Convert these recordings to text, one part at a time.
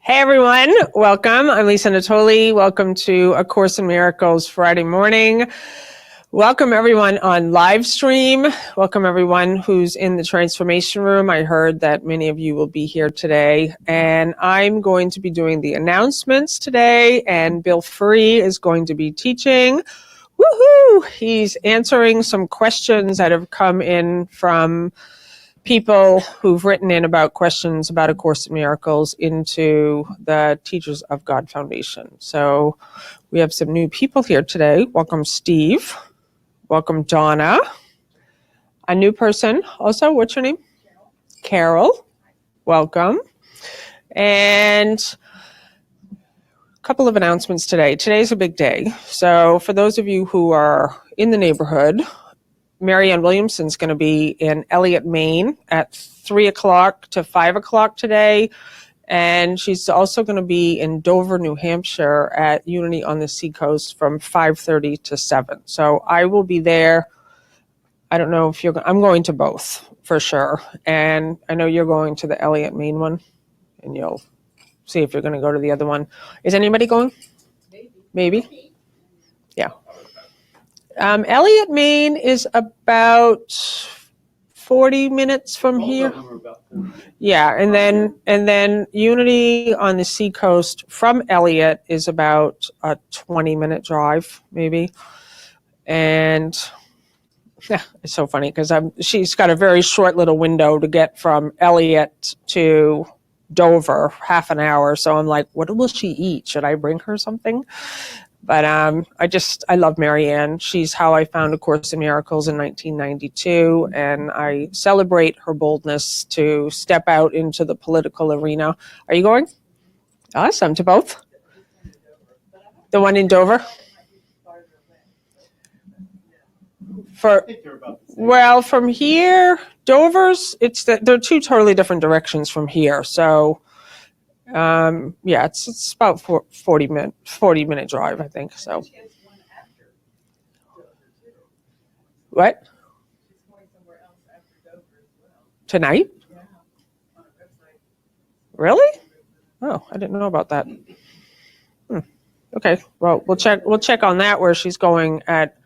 Hey everyone, welcome. I'm Lisa Natoli. Welcome to A Course in Miracles Friday morning. Welcome everyone on live stream. Welcome everyone who's in the transformation room. I heard that many of you will be here today, and I'm going to be doing the announcements today, and Bill Free is going to be teaching. Woohoo! He's answering some questions that have come in from people who've written in about questions about A Course in Miracles into the Teachers of God Foundation. So we have some new people here today. Welcome, Steve. Welcome, Donna. A new person also. What's your name? Carol. Welcome. And a couple of announcements today. Today's a big day. So for those of you who are in the neighborhood, Marianne Williamson's going to be in Elliott, Maine at 3 o'clock to 5 o'clock today. And she's also going to be in Dover, New Hampshire at Unity on the Seacoast from 5:30 to 7. So I will be there. I don't know if I'm going to both for sure. And I know you're going to the Elliott, Maine one, and you'll see if you're going to go to the other one. Is anybody going? Maybe? Yeah. Elliott, Maine is about 40 minutes from here. Yeah, and then Unity on the Seacoast from Elliott is about a 20-minute drive, maybe. And yeah, it's so funny because she's got a very short little window to get from Elliott to Dover, half an hour. So I'm like, what will she eat? Should I bring her something? But I love Marianne. She's how I found A Course in Miracles in 1992, and I celebrate her boldness to step out into the political arena. Are you going? Awesome. To both? The one in Dover? Well, from here, Dover's, they're two totally different directions from here. So yeah, it's about 40 minute drive, I think. So what? Tonight? Really? Oh, I didn't know about that. Okay, well, we'll check on that, where she's going at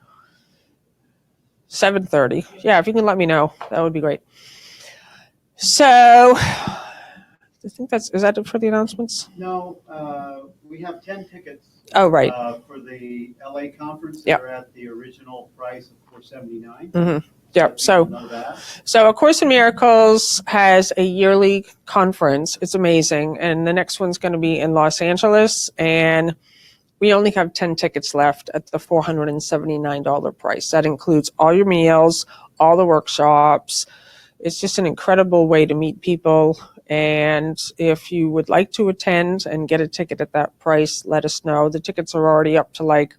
7:30. Yeah, if you can let me know, that would be great. So I think is that it for the announcements? No, we have 10 tickets. Oh, right. For the LA conference. Yep. They're at the original price of $479. Mm-hmm. Yep. So A Course in Miracles has a yearly conference. It's amazing. And the next one's going to be in Los Angeles. And we only have 10 tickets left at the $479 price. That includes all your meals, all the workshops. It's just an incredible way to meet people. And if you would like to attend and get a ticket at that price, let us know. The tickets are already up to like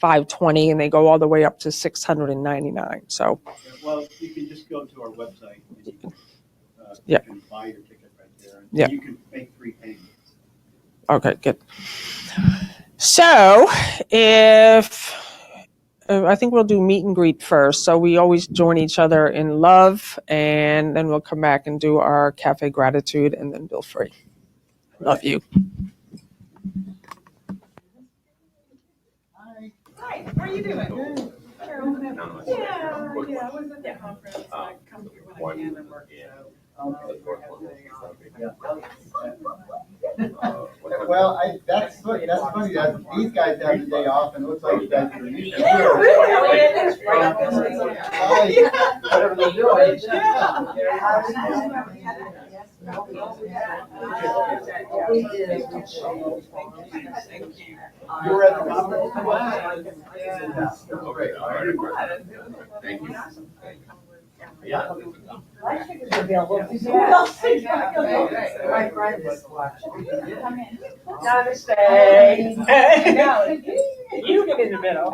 $520, and they go all the way up to $699. So, well, you can just go to our website. And you can buy your ticket right there. And yeah. You can make 3 payments. Okay, good. So, I think we'll do meet and greet first. So we always join each other in love, and then we'll come back and do our cafe gratitude, and then Bill Free. Love you. Hi, how are you doing? Good. Yeah, I was at the conference. I come here when I can and work. Well, that's funny. That these guys have the day off, and it looks like you guys are used to it. Yeah, really. Whatever they're doing. You were at the conference? Okay. Thank you. Yeah. Namaste. You get in the middle.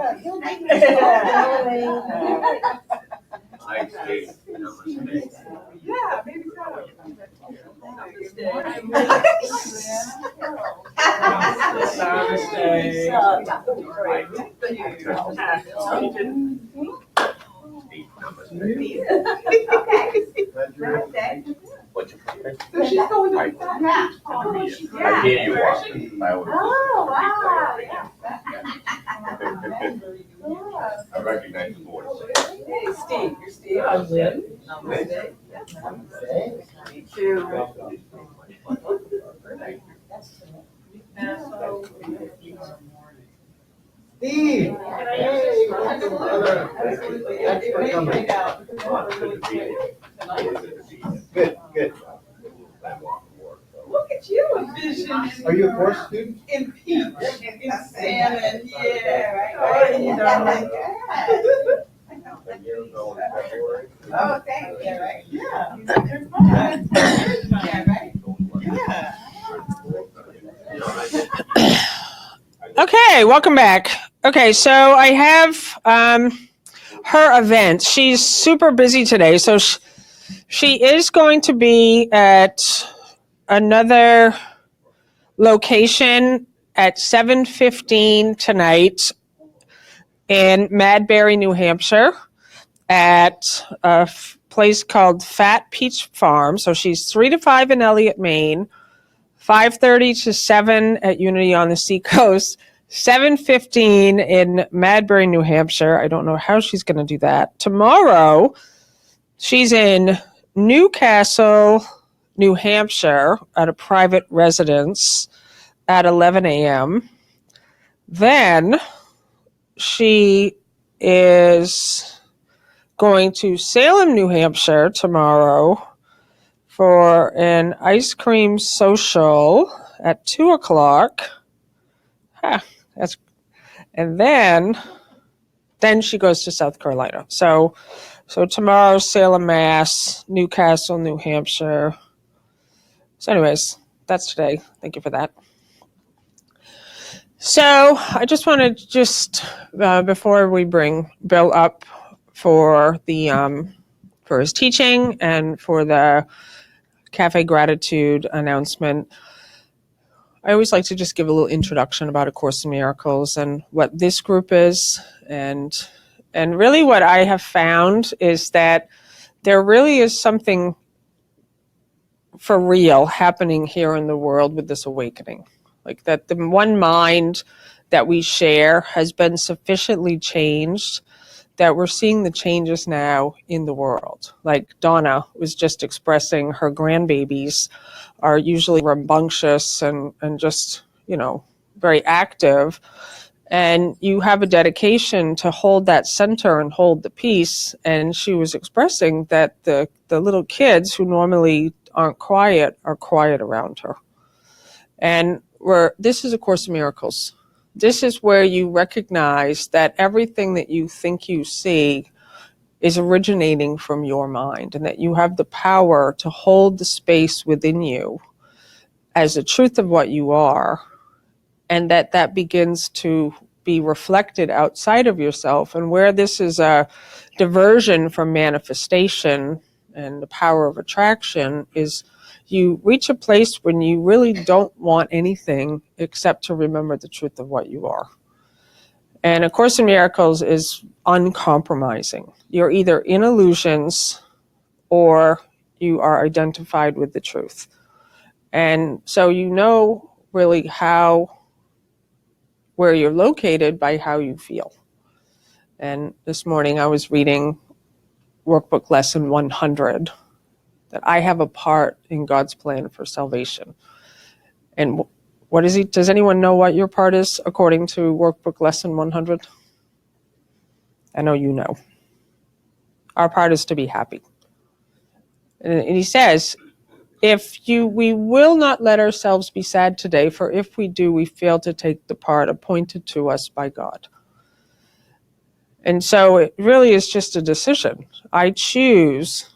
Yeah, maybe so. What's your So she's going to the Yeah. Oh, she's I hear you Where is often. she? I always Oh, wow, listen yeah. to the replay. I recognize the voice. Hey, Steve, you're Steve. I'm Lynn. I'm Lynn. Me too. Steve! Hey, Absolutely. brother. Absolutely. Yeah, it may fade out. Good, good. Look at you, a vision. Are you a course student? In peach, in salmon, yeah, right. Oh, you darling. Oh, thank you, right? Yeah. They're fun. Yeah, right? Yeah. Okay, welcome back. Okay, so I have her event. She's super busy today, so she is going to be at another location at 7:15 tonight in Madbury, New Hampshire, at a place called Fat Peach Farm. So she's 3 to 5 in Elliott, Maine, 5:30 to 7 at Unity on the Seacoast, 7:15 in Madbury, New Hampshire. I don't know how she's going to do that. Tomorrow, she's in Newcastle, New Hampshire, at a private residence at 11 a.m. Then she is going to Salem, New Hampshire tomorrow for an ice cream social at 2 o'clock. And then she goes to South Carolina. So tomorrow, Salem, Mass, Newcastle, New Hampshire. So anyways, that's today. Thank you for that. So I just wanted before we bring Bill up for for his teaching and for the Cafe Gratitude announcement, I always like to just give a little introduction about A Course in Miracles and what this group is. And really what I have found is that there really is something for real happening here in the world with this awakening. Like that the one mind that we share has been sufficiently changed that we're seeing the changes now in the world. Like Donna was just expressing, her grandbabies are usually rambunctious and just, very active. And you have a dedication to hold that center and hold the peace. And she was expressing that the little kids who normally aren't quiet are quiet around her. And this is A Course in Miracles. This is where you recognize that everything that you think you see is originating from your mind, and that you have the power to hold the space within you as the truth of what you are, and that begins to be reflected outside of yourself. And where this is a diversion from manifestation and the power of attraction is you reach a place when you really don't want anything except to remember the truth of what you are. And A Course in Miracles is uncompromising. You're either in illusions or you are identified with the truth. And so really where you're located by how you feel. And this morning I was reading Workbook Lesson 100, that I have a part in God's plan for salvation. And what is he? Does anyone know what your part is according to Workbook Lesson 100? I know you know. Our part is to be happy. And he says, we will not let ourselves be sad today, for if we do, we fail to take the part appointed to us by God. And so it really is just a decision. I choose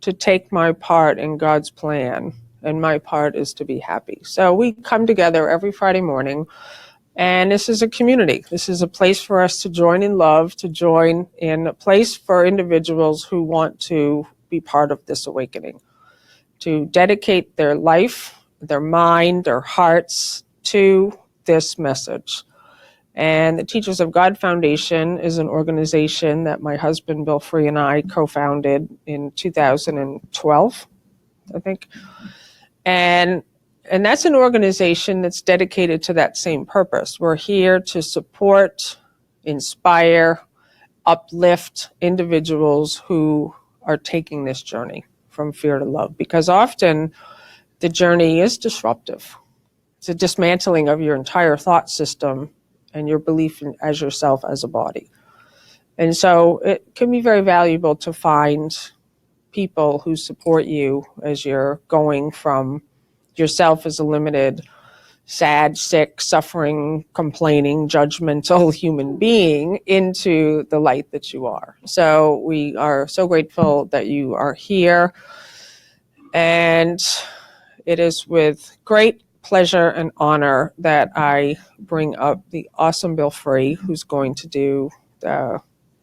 to take my part in God's plan, and my part is to be happy. So we come together every Friday morning, and this is a community. This is a place for us to join in love, to join in a place for individuals who want to be part of this awakening, to dedicate their life, their mind, their hearts to this message. And the Teachers of God Foundation is an organization that my husband, Bill Free, and I co-founded in 2012. I think. And that's an organization that's dedicated to that same purpose. We're here to support, inspire, uplift individuals who are taking this journey from fear to love, because often the journey is disruptive. It's a dismantling of your entire thought system and your belief in as yourself as a body. And so it can be very valuable to find people who support you as you're going from yourself as a limited, sad, sick, suffering, complaining, judgmental human being into the light that you are. So we are so grateful that you are here. And it is with great pleasure and honor that I bring up the awesome Bill Free, who's going to do the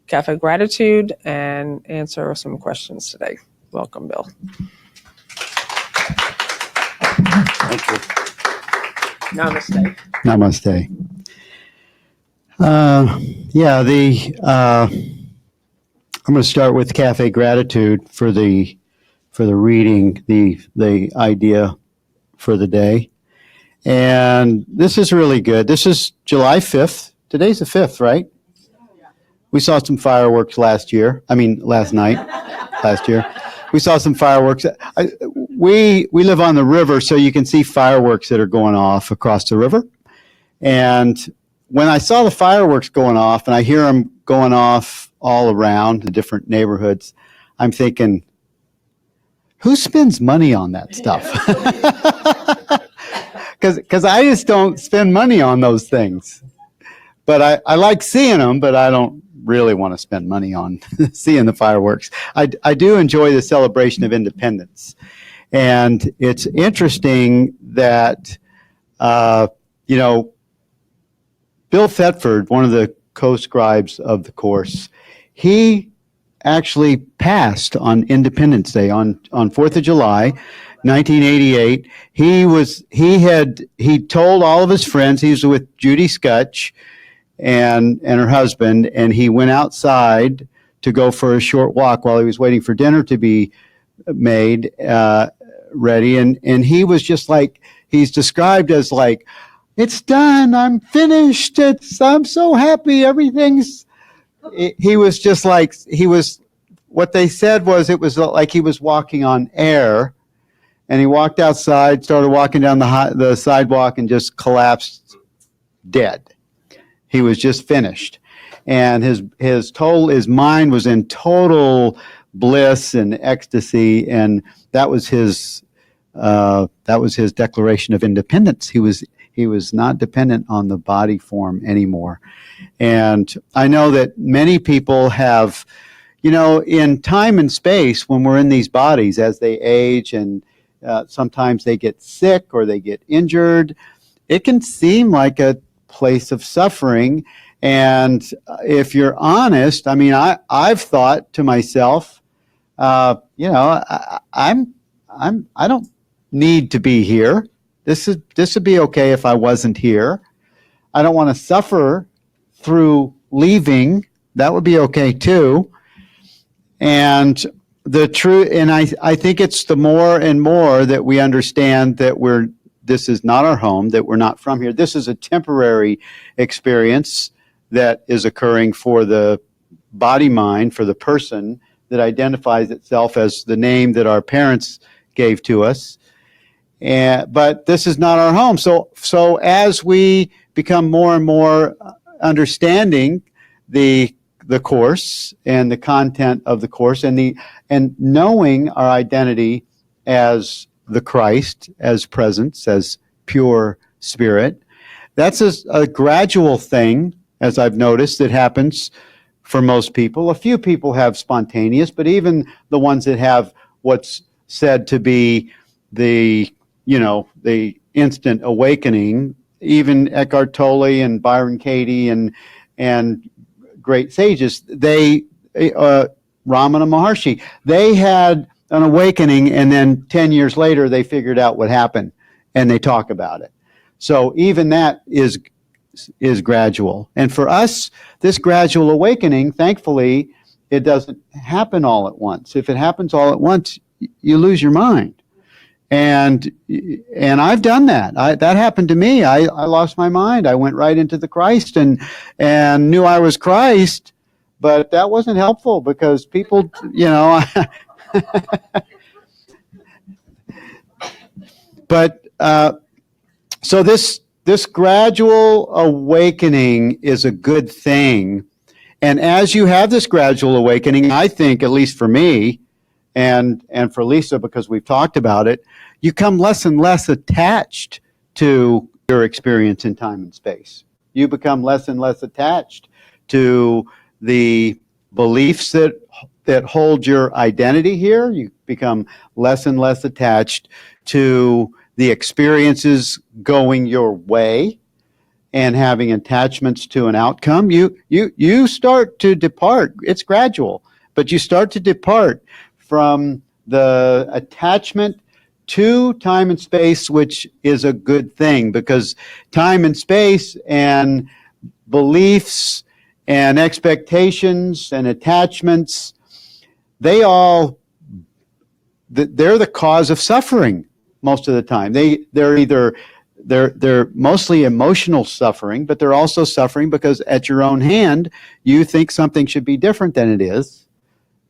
Cafe Gratitude and answer some questions today. Welcome, Bill. Thank you. Namaste. Namaste. I'm going to start with Cafe Gratitude for the reading, the idea for the day. And this is really good. This is July 5th. Today's the 5th, right? We saw some fireworks last night, last year. We saw some fireworks. We live on the river, so you can see fireworks that are going off across the river. And when I saw the fireworks going off, and I hear them going off all around the different neighborhoods, I'm thinking, who spends money on that stuff? Because I just don't spend money on those things. But I like seeing them, but I don't really want to spend money on seeing the fireworks. I do enjoy the celebration of independence. And it's interesting that, Bill Thetford, one of the co-scribes of the course, he actually passed on Independence Day on 4th of July, 1988. He told all of his friends, he was with Judy Scutch and her husband, and he went outside to go for a short walk while he was waiting for dinner to be made ready. And he was just like, he's described as like, it's done, I'm finished, I'm so happy, everything's, he was just like, what they said was, it was like he was walking on air, and he walked outside, started walking down the sidewalk, and just collapsed dead. He was just finished. And his mind was in total bliss and ecstasy, and that was his declaration of independence. He was not dependent on the body form anymore. And I know that many people have, in time and space, when we're in these bodies as they age, and sometimes they get sick or they get injured, it can seem like a place of suffering. And if you're honest, I've thought to myself, I don't need to be here. This would be okay if I wasn't here. I don't want to suffer through leaving. That would be okay too. And the truth, and I think it's the more and more that we understand that this is not our home, that we're not from here. This is a temporary experience that is occurring for the body-mind, for the person that identifies itself as the name that our parents gave to us. But this is not our home. So as we become more and more understanding the course and the content of the course, and knowing our identity as the Christ, as presence, as pure spirit, that's a gradual thing, as I've noticed, that happens for most people. A few people have spontaneous, but even the ones that have what's said to be the instant awakening, even Eckhart Tolle and Byron Katie and great sages, Ramana Maharshi, they had an awakening, and then 10 years later they figured out what happened, and they talk about it. So even that is gradual. And for us, this gradual awakening, thankfully, it doesn't happen all at once. If it happens all at once, you lose your mind. And I've done that. That happened to me. I lost my mind. I went right into the Christ and knew I was Christ, but that wasn't helpful because people, but so this gradual awakening is a good thing. And as you have this gradual awakening, I think, at least for me, and for Lisa, because we've talked about it, you come less and less attached to your experience in time and space. You become less and less attached to the beliefs that hold your identity here. You become less and less attached to the experiences going your way and having attachments to an outcome. You start to depart. It's gradual, but you start to depart from the attachment to time and space, which is a good thing because time and space and beliefs and expectations and attachments, they're the cause of suffering most of the time. They're mostly emotional suffering, but they're also suffering because at your own hand, you think something should be different than it is.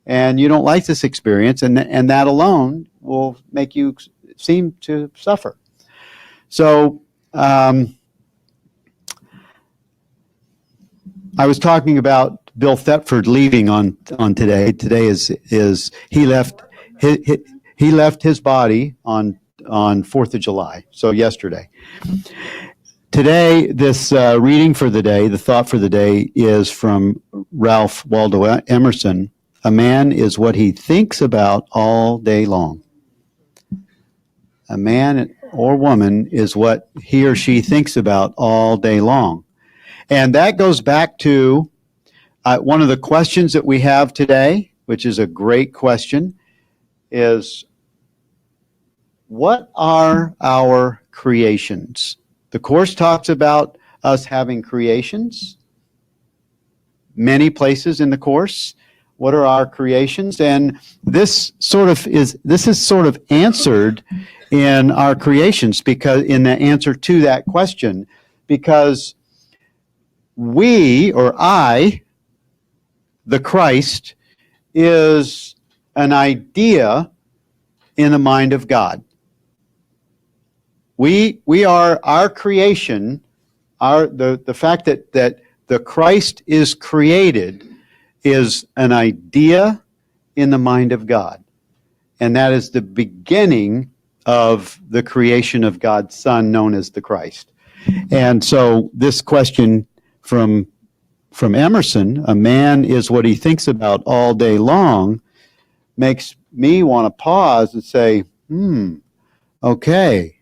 And you don't like this experience, and that alone will make you seem to suffer. So I was talking about Bill Thetford leaving on today. Today is he left his body on 4th of July, so yesterday. Today, this reading for the day, the thought for the day, is from Ralph Waldo Emerson. A man is what he thinks about all day long. A man or woman is what he or she thinks about all day long. And that goes back to one of the questions that we have today, which is a great question, is what are our creations? The Course talks about us having creations, many places in the Course. What are our creations? And this is sort of answered in our creations, because in the answer to that question, because we, or I, the Christ, is an idea in the mind of God. We are our creation, the fact that the Christ is created is an idea in the mind of God. And that is the beginning of the creation of God's Son, known as the Christ. And so this question from Emerson, a man is what he thinks about all day long, makes me want to pause and say, okay,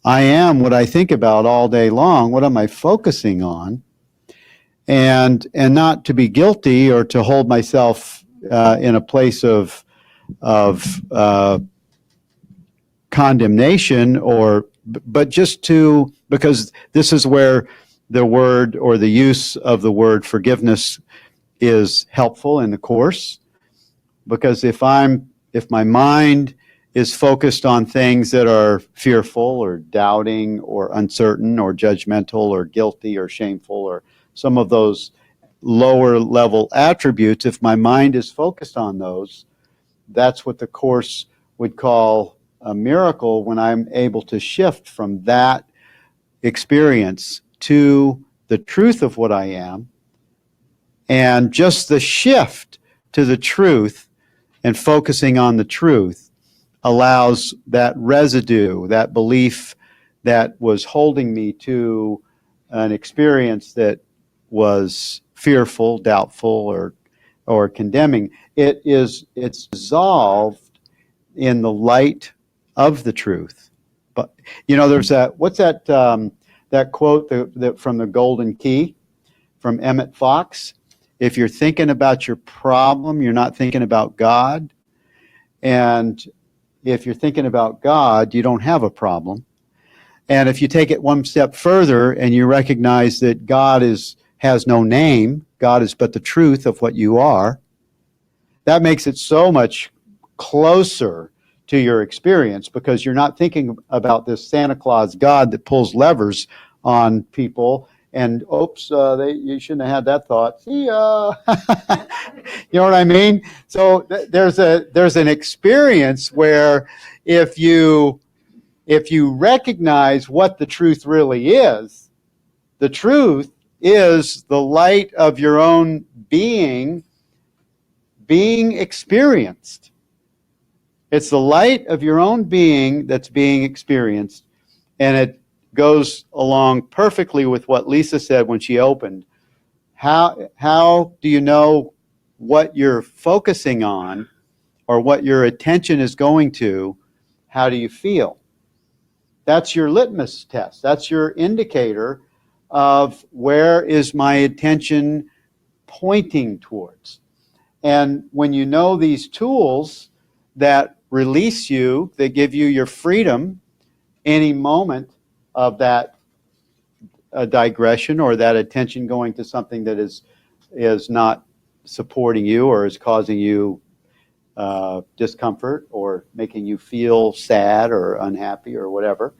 I am what I think about all day long. What am I focusing on? And not to be guilty or to hold myself in a place of condemnation, but just to, because this is where the word or the use of the word forgiveness is helpful in the Course. Because if my mind is focused on things that are fearful or doubting or uncertain or judgmental or guilty or shameful or some of those lower level attributes, if my mind is focused on those, that's what the Course would call a miracle, when I'm able to shift from that experience to the truth of what I am. And just the shift to the truth and focusing on the truth allows that residue, that belief that was holding me to an experience that was fearful, doubtful, or condemning. It's dissolved in the light of the truth. But there's what's that quote that from the Golden Key from Emmett Fox? If you're thinking about your problem, you're not thinking about God. And if you're thinking about God, you don't have a problem. And if you take it one step further and you recognize that God has no name, God is but the truth of what you are, that makes it so much closer to your experience, because you're not thinking about this Santa Claus God that pulls levers on people and oops, you shouldn't have had that thought. See ya. You know what I mean? So there's an experience where if you recognize what the truth really is, the truth is the light of your own being experienced. It's the light of your own being that's being experienced, and it goes along perfectly with what Lisa said when she opened. How do you know what you're focusing on or what your attention is going to? How do you feel? That's your litmus test. That's your indicator of where is my attention pointing towards. And when you know these tools that release you, that give you your freedom any moment of that digression or that attention going to something that is not supporting you or is causing you discomfort or making you feel sad or unhappy or whatever.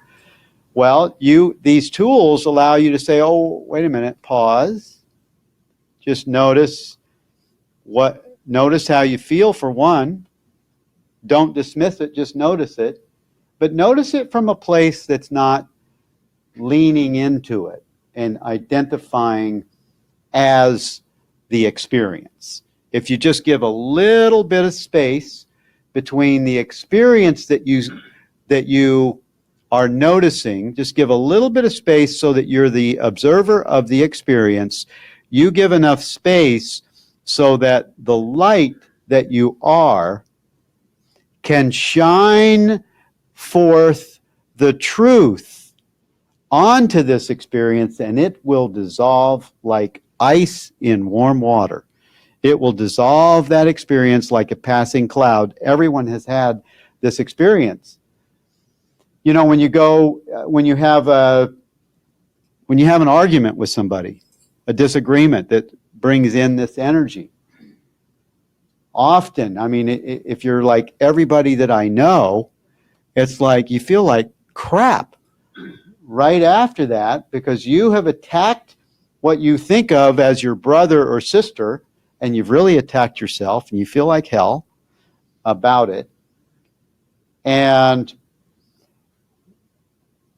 Well, these tools allow you to say, oh, wait a minute, pause. Just notice how you feel, for one. Don't dismiss it, just notice it. But notice it from a place that's not leaning into it and identifying as the experience. If you just give a little bit of space between the experience that you are noticing, just give a little bit of space so that you're the observer of the experience. You give enough space so that the light that you are can shine forth the truth onto this experience, and it will dissolve like ice in warm water. It will dissolve that experience like a passing cloud. Everyone has had this experience. You know, when you have an argument with somebody, a disagreement that brings in this energy. Often, I mean, if you're like everybody that I know, it's like you feel like crap right after that because you have attacked what you think of as your brother or sister, and you've really attacked yourself, and you feel like hell about it. And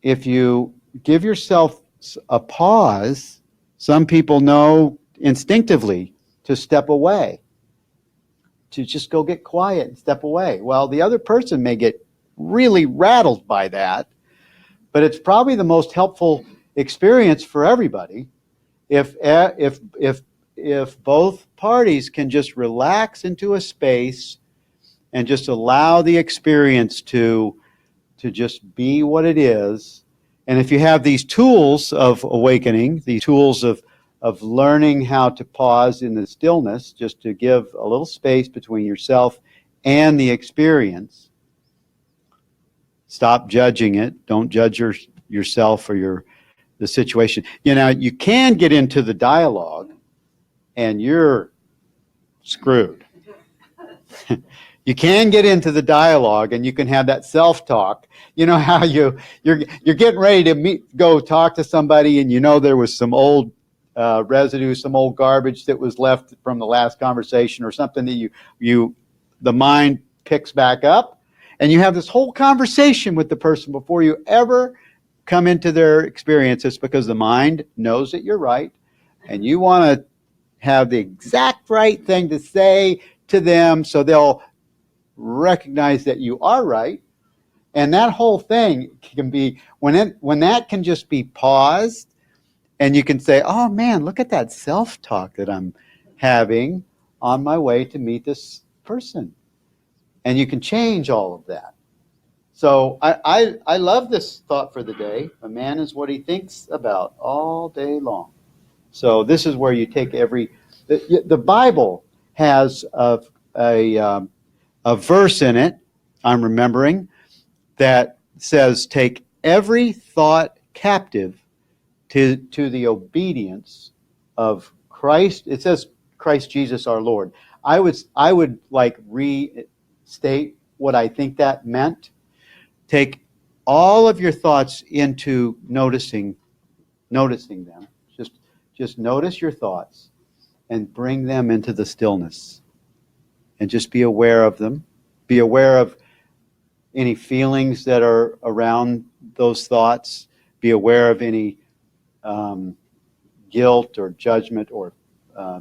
if you give yourself a pause, some people know instinctively to step away, to just go get quiet and step away. Well, the other person may get really rattled by that, but it's probably the most helpful experience for everybody if both parties can just relax into a space and just allow the experience to just be what it is. And if you have these tools of awakening, these tools of learning how to pause in the stillness, just to give a little space between yourself and the experience. Stop judging it. Don't judge yourself or the situation. You know, you can get into the dialogue and you're screwed. You can get into the dialogue and you can have that self-talk. You know how you're getting ready to go talk to somebody, and you know there was some old residue, some old garbage that was left from the last conversation or something that the mind picks back up, and you have this whole conversation with the person before you ever come into their experiences, because the mind knows that you're right and you want to have the exact right thing to say to them so they'll recognize that you are right. And that whole thing can be, when that can just be paused, and you can say, oh man, look at that self-talk that I'm having on my way to meet this person. And you can change all of that. So I love this thought for the day. A man is what he thinks about all day long. So this is where you take the Bible has a verse in it, I'm remembering, that says, take every thought captive to the obedience of Christ. It says Christ Jesus our Lord. I would like restate what I think that meant? Take all of your thoughts into noticing them. Just notice your thoughts and bring them into the stillness. And just be aware of them. Be aware of any feelings that are around those thoughts. Be aware of any guilt or judgment, or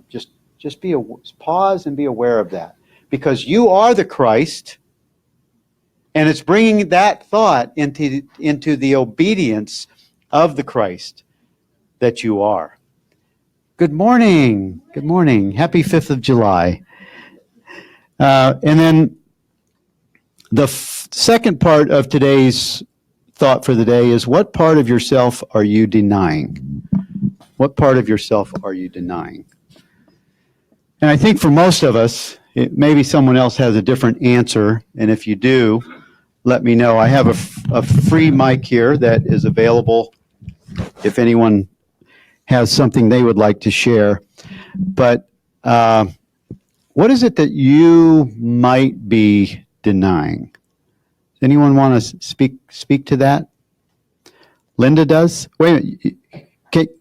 just pause and be aware of that. Because you are the Christ, and it's bringing that thought into the obedience of the Christ that you are. Good morning. Good morning. Happy 5th of July. And then the second part of today's thought for the day is, what part of yourself are you denying? What part of yourself are you denying? And I think for most of us, maybe someone else has a different answer, and if you do, let me know. I have a free mic here that is available if anyone has something they would like to share. But what is it that you might be denying? Does anyone want to speak to that? Linda does? Wait a minute.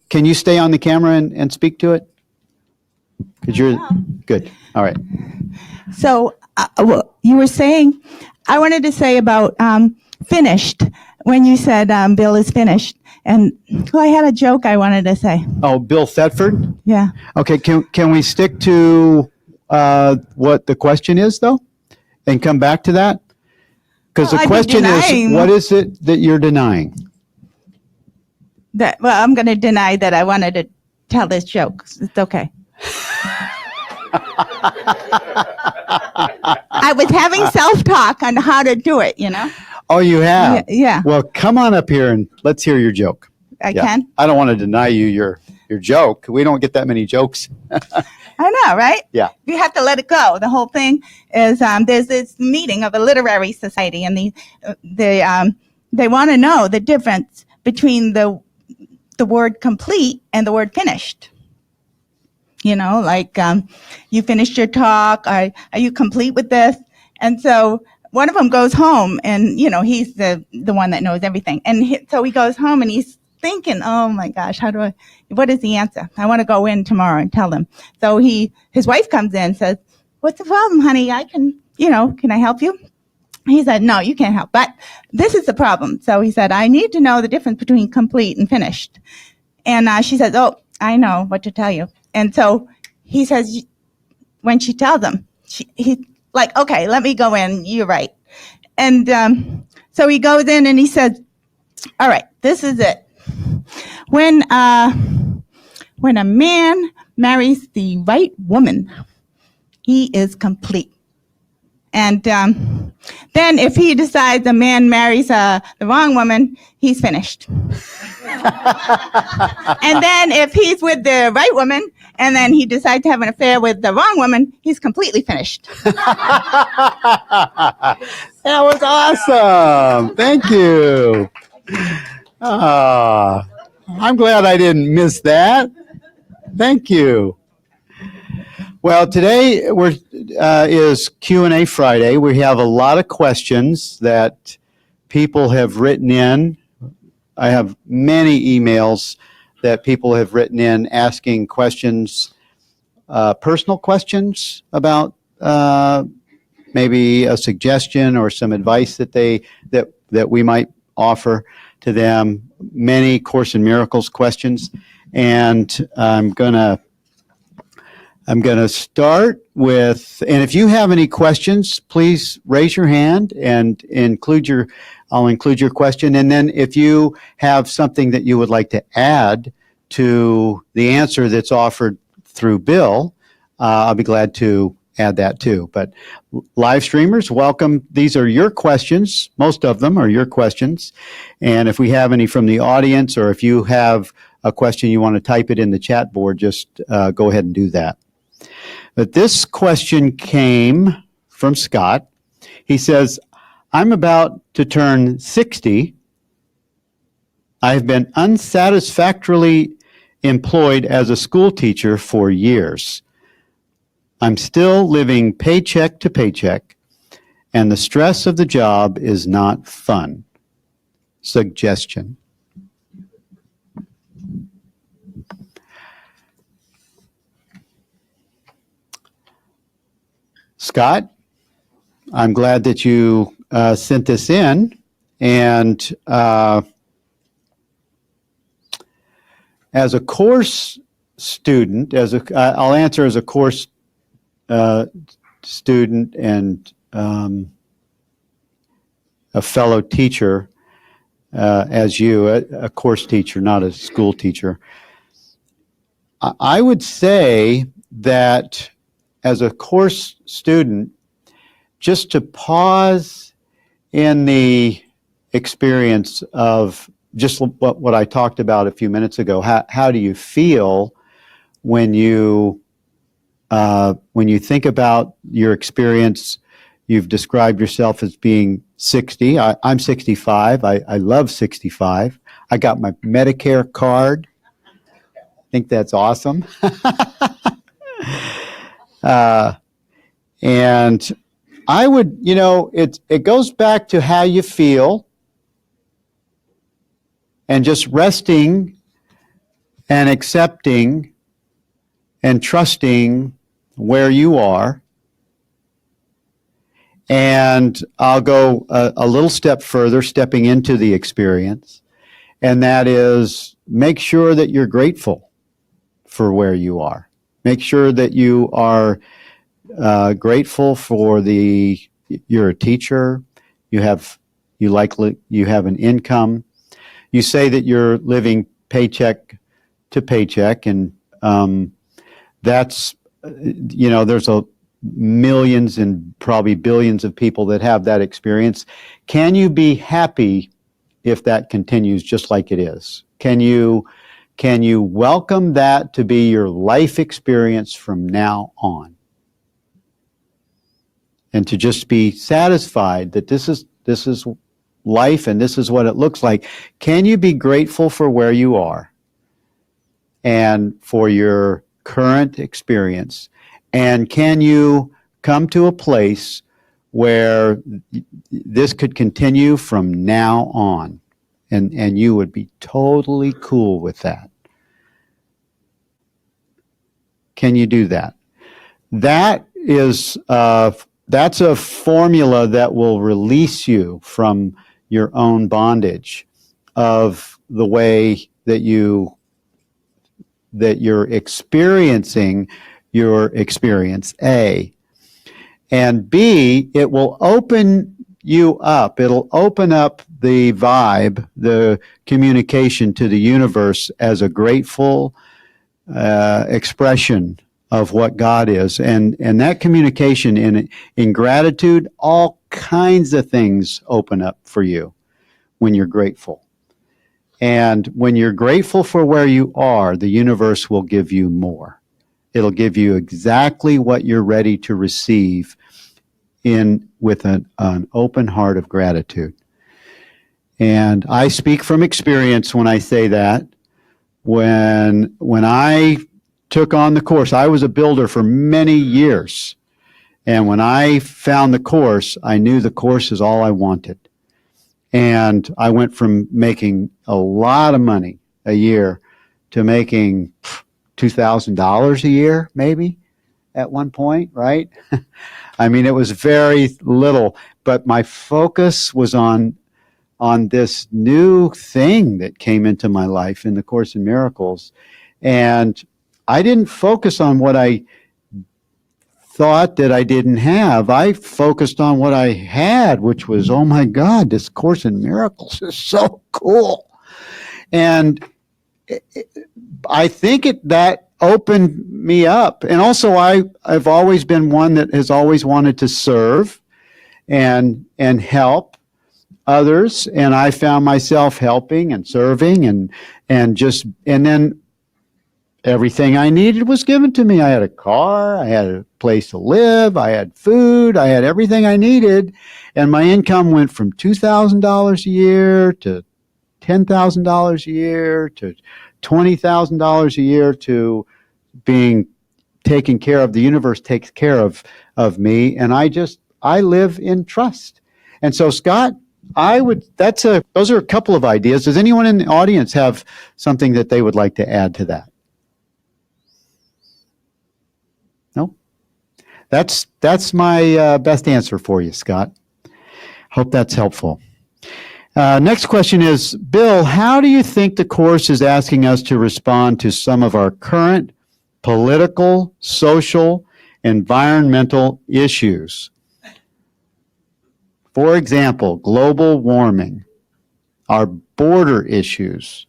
Can you stay on the camera and speak to it? Because you're good. All right. So you were saying, I wanted to say about finished, when you said Bill is finished. And I had a joke I wanted to say. Oh, Bill Thetford? Yeah. Okay, can we stick to what the question is, though, and come back to that? Because the question is, what is it that you're denying? Well, I'm going to deny that I wanted to tell this joke. It's okay. I was having self-talk on how to do it, you know? Oh, you have? Yeah. Well, come on up here and let's hear your joke. I can? I don't want to deny you your joke. We don't get that many jokes. I know, right? Yeah. You have to let it go. The whole thing is there's this meeting of a literary society, and they want to know the difference between the word complete and the word finished. You know, like you finished your talk. Are you complete with this? And so one of them goes home, and you know he's the one that knows everything. And so he goes home and he's thinking, oh my gosh, what is the answer? I want to go in tomorrow and tell them. So his wife comes in and says, what's the problem, honey? can I help you? He said, no, you can't help. But this is the problem. So he said, I need to know the difference between complete and finished. And she says, oh, I know what to tell you. And so he says, when she tells him, he's like, okay, let me go in. You're right. And so he goes in and he says, all right, this is it. When a man marries the right woman, he is complete. And then if he decides a man marries the wrong woman, he's finished. And then if he's with the right woman and then he decides to have an affair with the wrong woman, he's completely finished. That was awesome. Thank you. I'm glad I didn't miss that. Thank you. Well, today is Q&A Friday. We have a lot of questions that people have written in. I have many emails that people have written in asking questions, personal questions about maybe a suggestion or some advice that we might offer to them. Many Course in Miracles questions, and I'm gonna start with, and if you have any questions, please raise your hand and I'll include your question. And then if you have something that you would like to add to the answer that's offered through Bill, I'll be glad to add that too. But live streamers, welcome. These are your questions. Most of them are your questions. And if we have any from the audience, or if you have a question, you want to type it in the chat board, just go ahead and do that. But this question came from Scott. He says, I'm about to turn 60. I've been unsatisfactorily employed as a school teacher for years. I'm still living paycheck to paycheck, and the stress of the job is not fun. Suggestion. Scott, I'm glad that you sent this in, and as a course student, I'll answer as a course student and a fellow teacher, as you, a course teacher, not a school teacher. I would say that as a course student, just to pause in the experience of just what I talked about a few minutes ago. How do you feel when you think about your experience? You've described yourself as being 60. I'm 65. I love 65. I got my Medicare card. I think that's awesome. And I would, it goes back to how you feel and just resting and accepting and trusting where you are. And I'll go a little step further, stepping into the experience, and that is make sure that you're grateful for where you are. Make sure that you are grateful for you're a teacher, you have an income. You say that you're living paycheck to paycheck, and that's, there's millions and probably billions of people that have that experience. Can you be happy if that continues just like it is? Can you welcome that to be your life experience from now on? And to just be satisfied that this is life and this is what it looks like. Can you be grateful for where you are and for your current experience? And can you come to a place where this could continue from now on? And you would be totally cool with that. Can you do that? That is, that's a formula that will release you from your own bondage of the way that you're experiencing your experience, A. And B, it will open you up. It'll open up the vibe, the communication to the universe as a grateful expression of what God is. And that communication in gratitude, all kinds of things open up for you when you're grateful. And when you're grateful for where you are, the universe will give you more. It'll give you exactly what you're ready to receive with an open heart of gratitude. And I speak from experience when I say that. When I took on the course, I was a builder for many years. And when I found the course, I knew the course is all I wanted. And I went from making a lot of money a year to making $2,000 a year, maybe, at one point, right? I mean, it was very little, but my focus was on this new thing that came into my life in the Course in Miracles. And I didn't focus on what I thought that I didn't have. I focused on what I had, which was, oh my God, this Course in Miracles is so cool. And I think that opened me up. And also I've always been one that has always wanted to serve and help others. And I found myself helping and serving and then everything I needed was given to me. I had a car, I had a place to live, I had food, I had everything I needed. And my income went from $2,000 a year to $10,000 a year to $20,000 a year to being taken care of. The universe takes care of me. And I I live in trust. And so, Scott, those are a couple of ideas. Does anyone in the audience have something that they would like to add to that? No? That's my best answer for you, Scott. Hope that's helpful. Next question is, Bill, how do you think the course is asking us to respond to some of our current political, social, environmental issues? For example, global warming, our border issues,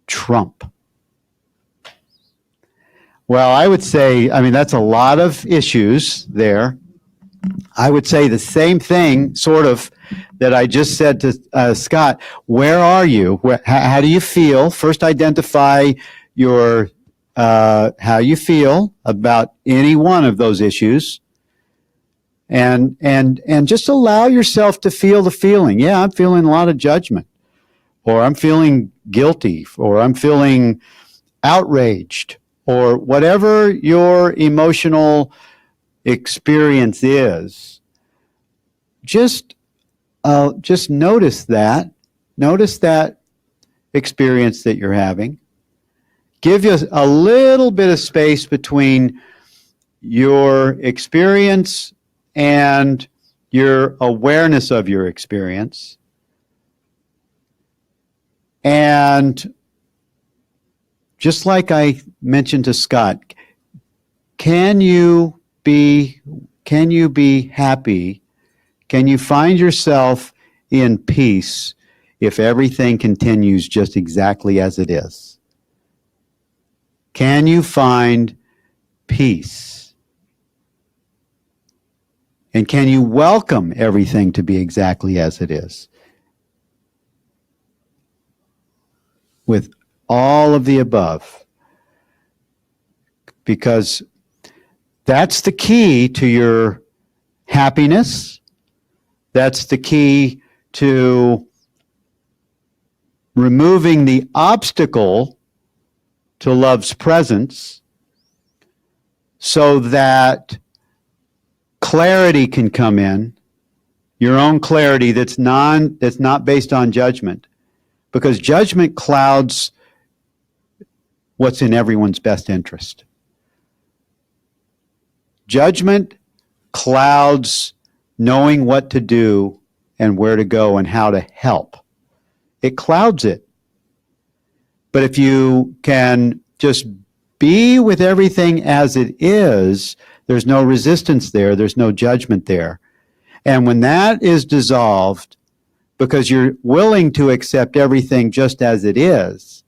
Trump. Well, I would say, that's a lot of issues there. I would say the same thing, sort of, that I just said to Scott. Where are you? How do you feel? First, identify your how you feel about any one of those issues, and just allow yourself to feel the feeling. Yeah, I'm feeling a lot of judgment, or I'm feeling guilty, or I'm feeling outraged, or whatever your emotional experience is. Just notice that. Notice that experience that you're having. Give you a little bit of space between your experience and your awareness of your experience. And just like I mentioned to Scott, can you be happy? Can you find yourself in peace if everything continues just exactly as it is? Can you find peace? And can you welcome everything to be exactly as it is? With all of the above. Because that's the key to your happiness. That's the key to removing the obstacle to love's presence, so that clarity can come in, your own clarity that's not based on judgment, because judgment clouds what's in everyone's best interest. Judgment clouds knowing what to do and where to go and how to help. It clouds it. But if you can just be with everything as it is, there's no resistance there, there's no judgment there. And when that is dissolved, because you're willing to accept everything just as it is,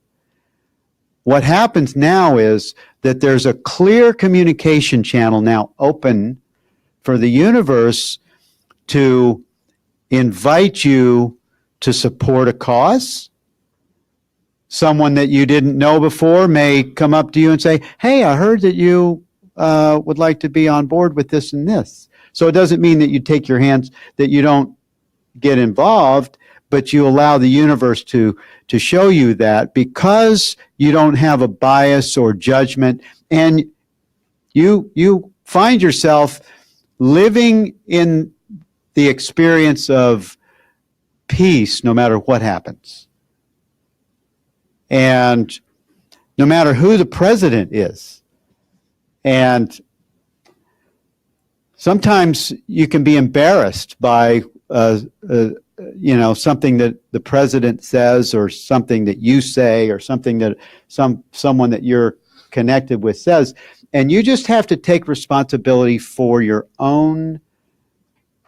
what happens now is that there's a clear communication channel now open for the universe to invite you to support a cause. Someone that you didn't know before may come up to you and say, hey, I heard that you would like to be on board with this and this. So it doesn't mean that you take your hands, that you don't get involved, but you allow the universe to show you that, because you don't have a bias or judgment, and you find yourself living in the experience of peace no matter what happens. And no matter who the president is. And sometimes you can be embarrassed by something that the president says, or something that you say, or something that someone that you're connected with says, and you just have to take responsibility for your own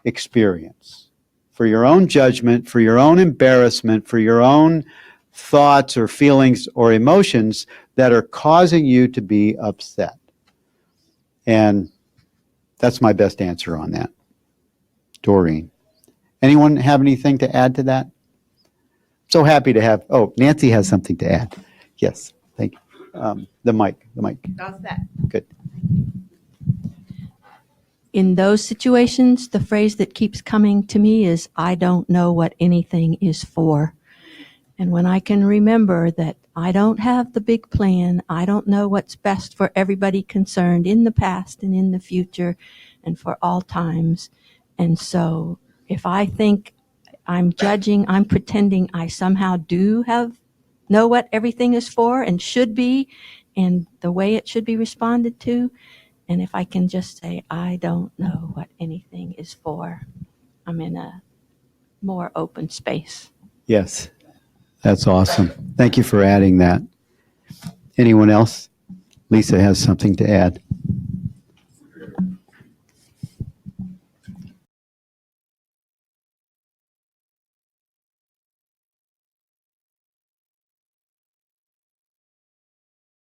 experience, for your own judgment, for your own embarrassment, for your own thoughts or feelings or emotions that are causing you to be upset. And that's my best answer on that. Doreen. Anyone have anything to add to that? So happy to have, Nancy has something to add. Yes, thank you. The mic. All set. Good. In those situations, the phrase that keeps coming to me is, I don't know what anything is for. And when I can remember that I don't have the big plan, I don't know what's best for everybody concerned in the past and in the future and for all times, And so if I think I'm judging, I'm pretending I somehow do know what everything is for and should be and the way it should be responded to. And if I can just say, I don't know what anything is for, I'm in a more open space. Yes, that's awesome. Thank you for adding that. Anyone else? Lisa has something to add.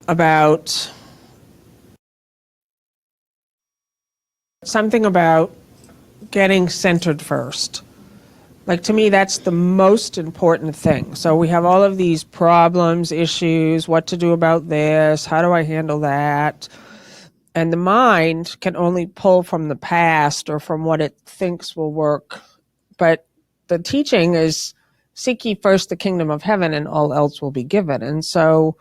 About something about getting centered first. Like, to me, that's the most important thing. So we have all of these problems, issues, what to do about this, how do I handle that? And the mind can only pull from the past or from what it thinks will work. But the teaching is seek ye first the kingdom of heaven and all else will be given. And so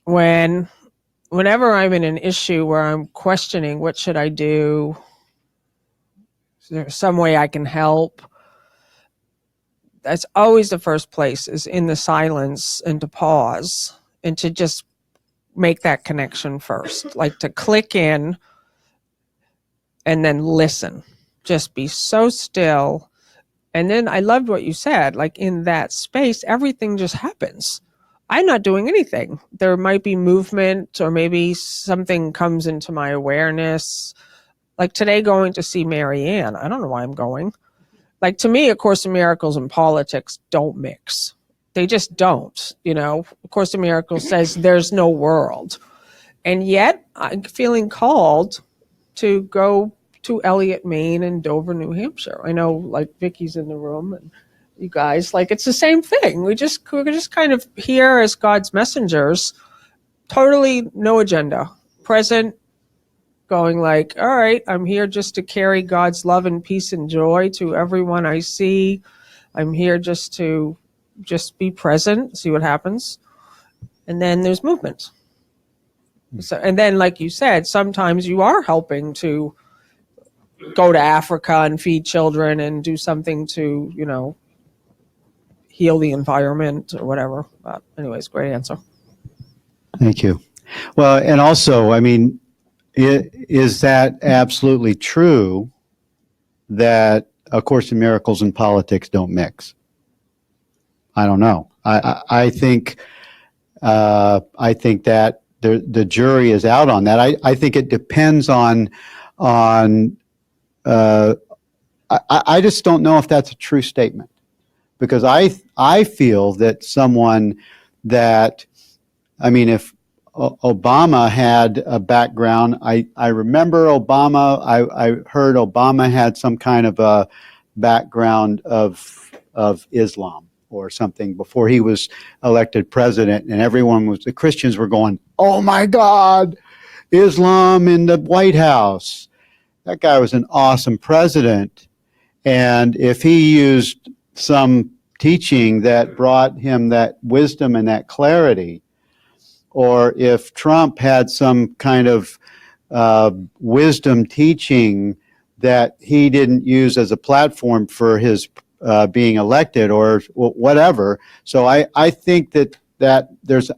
whenever I'm in an issue where I'm questioning what should I do, is there some way I can help? That's always the first place, is in the silence, and to pause and to just make that connection first, like to click in and then listen. Just be so still. And then I loved what you said, like in that space, everything just happens. I'm not doing anything. There might be movement or maybe something comes into my awareness. Like today going to see Mary Ann. I don't know why I'm going. Like, to me, A Course in Miracles and politics don't mix. They just don't, you know. A Course in Miracles says there's no world. And yet I'm feeling called to go to Elliott, Maine and Dover, New Hampshire. I know, like, Vicky's in the room and you guys, like, it's the same thing. We're just kind of here as God's messengers, totally no agenda, present, going like, all right, I'm here just to carry God's love and peace and joy to everyone I see. I'm here just to be present, see what happens. And then there's movement. So, and then, like you said, sometimes you are helping to go to Africa and feed children and do something to, you know, heal the environment or whatever. But anyways, great answer. Thank you. Well, and also, I mean, is that absolutely true that A Course in Miracles and politics don't mix? I don't know. I think that the jury is out on that. I think it depends on. I just don't know if that's a true statement, because I feel that someone that, I mean, if Obama had a background, I remember Obama, I heard Obama had some kind of a background of Islam or something before he was elected president, and the Christians were going, oh my God, Islam in the White House. That guy was an awesome president. And if he used some teaching that brought him that wisdom and that clarity, or if Trump had some kind of wisdom teaching that he didn't use as a platform for his being elected or whatever. So I think that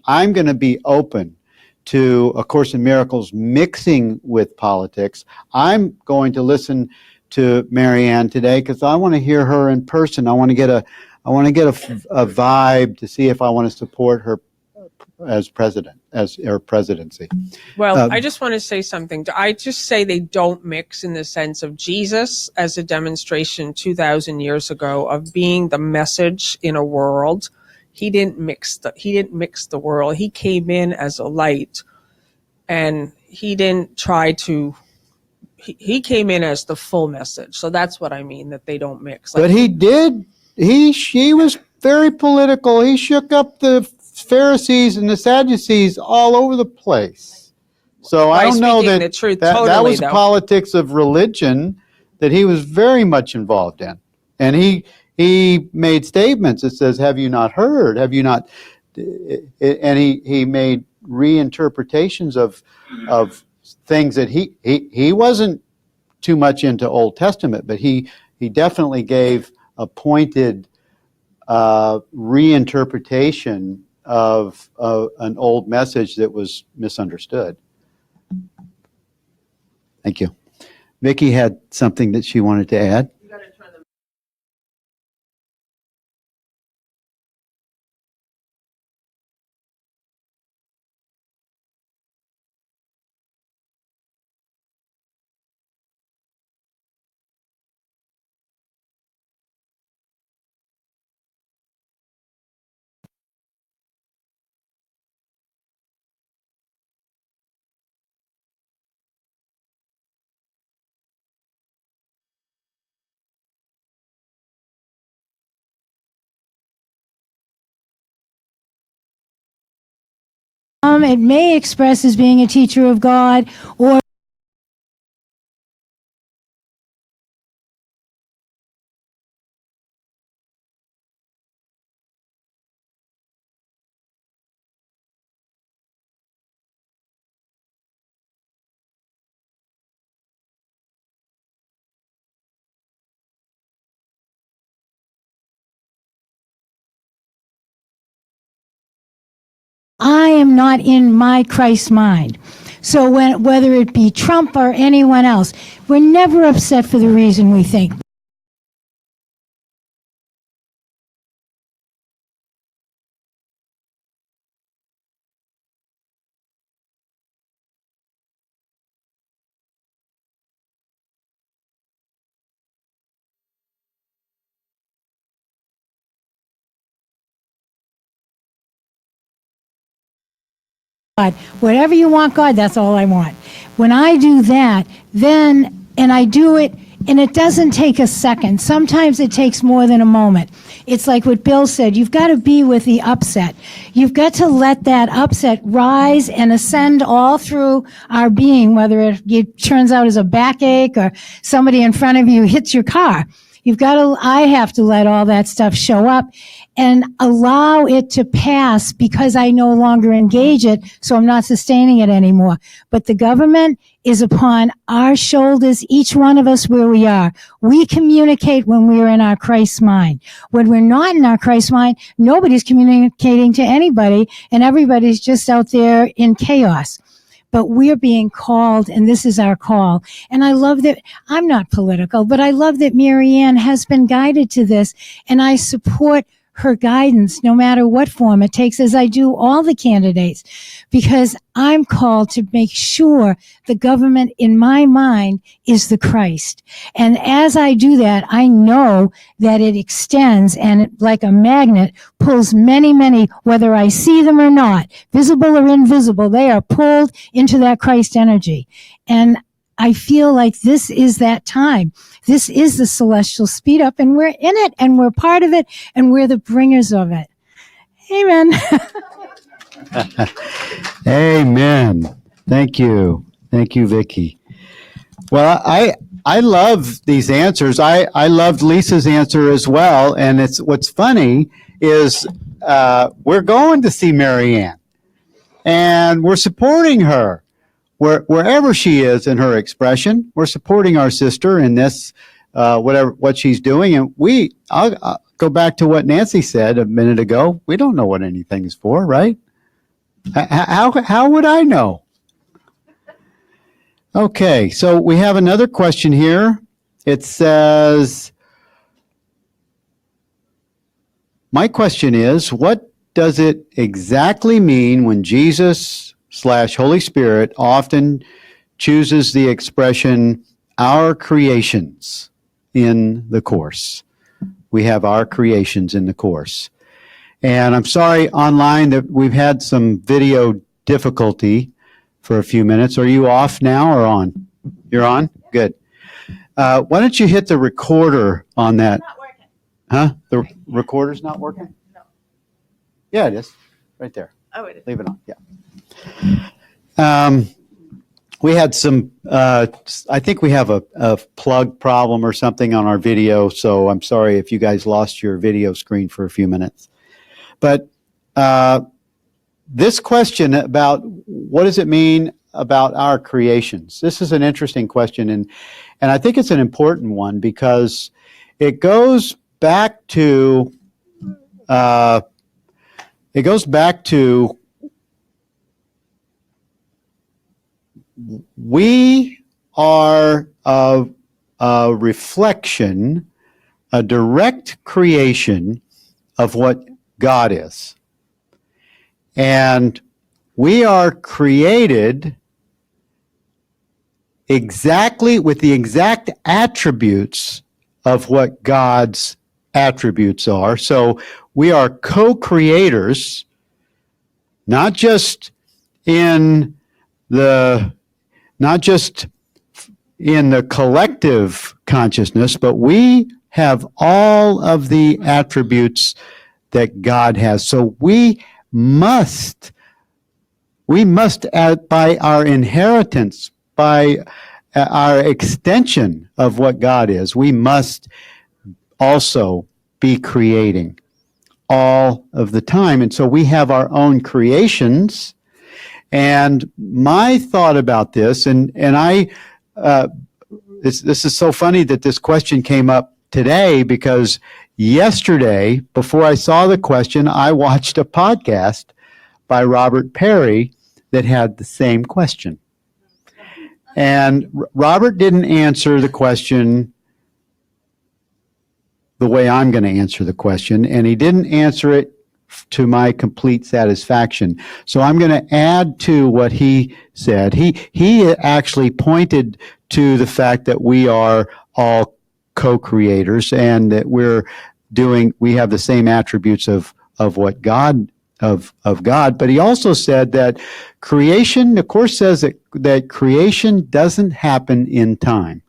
I'm going to be open to A Course in Miracles mixing with politics. I'm going to listen to Mary Ann today because I want to hear her in person. I want to get a vibe to see if I want to support her as president, as her presidency. Well, I just want to say something. I just say they don't mix in the sense of Jesus as a demonstration 2,000 years ago of being the message in a world. He didn't mix the world. He came in as a light, and he didn't try to. He came in as the full message. So that's what I mean, that they don't mix. But he did. She was very political. He shook up the Pharisees and the Sadducees all over the place. So I don't know that the truth, that totally, was though. politics of religion that he was very much involved in. And he made statements that says, have you not heard? Have you not? And he made reinterpretations of things that he wasn't too much into Old Testament, but he definitely gave a pointed reinterpretation of an old message that was misunderstood. Thank you. Vicki had something that she wanted to add. It may express as being a teacher of God, or I am not in my Christ mind. So whether it be Trump or anyone else, we're never upset for the reason we think. God, whatever you want, God, that's all I want. When I do that, then, and I do it, and it doesn't take a second. Sometimes it takes more than a moment. It's like what Bill said, you've got to be with the upset. You've got to let that upset rise and ascend all through our being, whether it turns out as a backache or somebody in front of you hits your car. I have to let all that stuff show up and allow it to pass because I no longer engage it, so I'm not sustaining it anymore. But the government is upon our shoulders, each one of us where we are. We communicate when we are in our Christ mind. When we're not in our Christ mind, nobody's communicating to anybody, and everybody's just out there in chaos. But we're being called, and this is our call. And I love that, I'm not political, but I love that Marianne has been guided to this, and I support her guidance no matter what form it takes, as I do all the candidates, because I'm called to make sure the government in my mind is the Christ. And as I do that, I know that it extends and like a magnet pulls many, many, whether I see them or not, visible or invisible, they are pulled into that Christ energy. And I feel like this is that time. This is the celestial speed up, and we're in it, and we're part of it, and we're the bringers of it. Amen. Amen. Thank you. Thank you, Vicki. Well, I love these answers. I loved Lisa's answer as well. And what's funny is we're going to see Marianne, and we're supporting her. Wherever she is in her expression, we're supporting our sister in this, what she's doing. And I'll go back to what Nancy said a minute ago. We don't know what anything is for, right? How would I know? Okay, so we have another question here. It says, my question is, what does it exactly mean when Jesus/Holy Spirit often chooses the expression, our creations, in the course? We have our creations in the course. And I'm sorry online that we've had some video difficulty for a few minutes. Are you off now or on? You're on? Good. Why don't you hit the recorder on that? Not working. Huh? The recorder's not working? No. Yeah, it is. Right there. Oh, it is. Leave it on, yeah. We had some, I think we have a plug problem or something on our video, so I'm sorry if you guys lost your video screen for a few minutes. But this question about what does it mean, about our creations? This is an interesting question, and I think it's an important one because it goes back to we are a reflection, a direct creation of what God is. And we are created exactly with the exact attributes of what God's attributes are. So we are co-creators, not just in the collective consciousness, but we have all of the attributes that God has. So we must, by our inheritance, by our extension of what God is, we must also be creating all of the time. And so we have our own creations. And my thought about this, and this is so funny that this question came up today, because yesterday, before I saw the question, I watched a podcast by Robert Perry that had the same question. And Robert didn't answer the question the way I'm going to answer the question, and he didn't answer it to my complete satisfaction. So I'm going to add to what he said. He actually pointed to the fact that we are all co-creators and that we have the same attributes of what God, of God. But he also said that creation, the Course says that creation doesn't happen in time.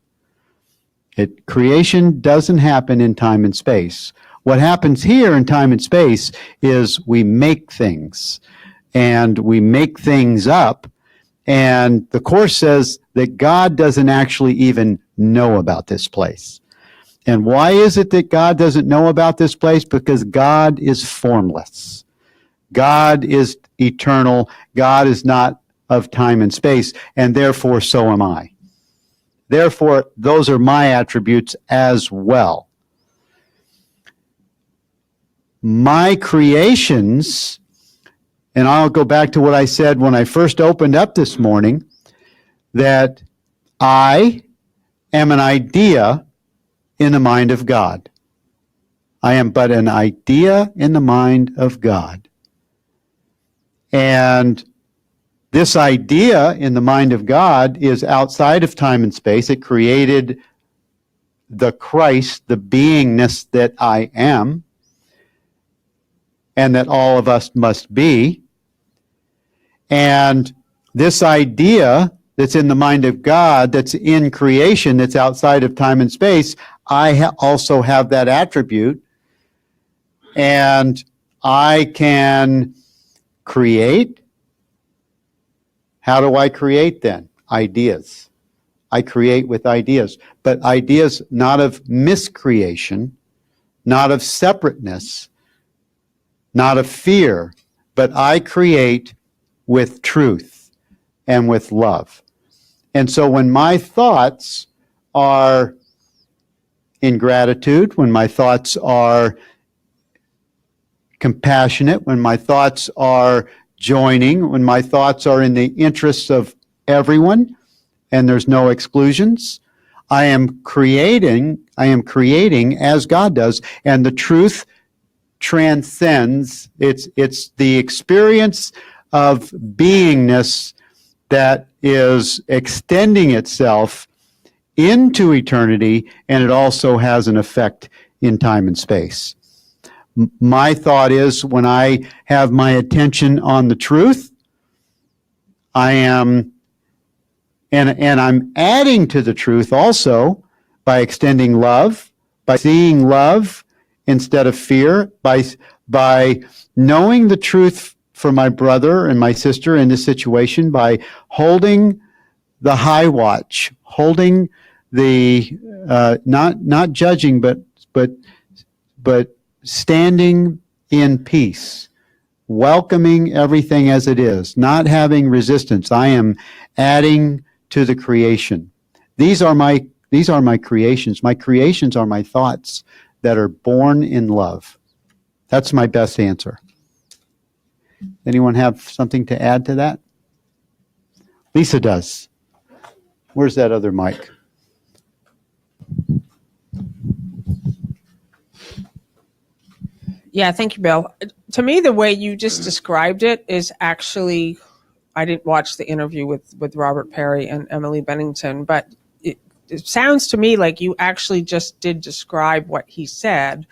Creation doesn't happen in time and space. What happens here in time and space is we make things, and we make things up, and the Course says that God doesn't actually even know about this place. And why is it that God doesn't know about this place? Because God is formless. God is eternal. God is not of time and space, and therefore so am I. Therefore, those are my attributes as well. My creations, and I'll go back to what I said when I first opened up this morning, that I am an idea in the mind of God. I am but an idea in the mind of God. And this idea in the mind of God is outside of time and space. It created the Christ, the beingness that I am, and that all of us must be. And this idea that's in the mind of God, that's in creation, that's outside of time and space, I also have that attribute. And I can create. How do I create then? Ideas. I create with ideas, but ideas not of miscreation, not of separateness, not of fear, but I create with truth and with love. And so when my thoughts are in gratitude, when my thoughts are compassionate, when my thoughts are joining, when my thoughts are in the interests of everyone and there's no exclusions, I am creating as God does, and the truth transcends. It's the experience of beingness that is extending itself into eternity, and it also has an effect in time and space. My thought is, when I have my attention on the truth, I am, and I'm adding to the truth also by extending love, by seeing love instead of fear, by knowing the truth for my brother and my sister in this situation, by holding the high watch, holding the not judging, but standing in peace welcoming everything as it is, not having resistance. I am adding to the creation. These are my creations. My creations are my thoughts that are born in love. That's my best answer. Anyone have something to add to that? Lisa does. Where's that other mic? Yeah, thank you, Bill. To me, the way you just described it is actually, I didn't watch the interview with Robert Perry and Emily Bennington, but it sounds to me like you actually just did describe what he said,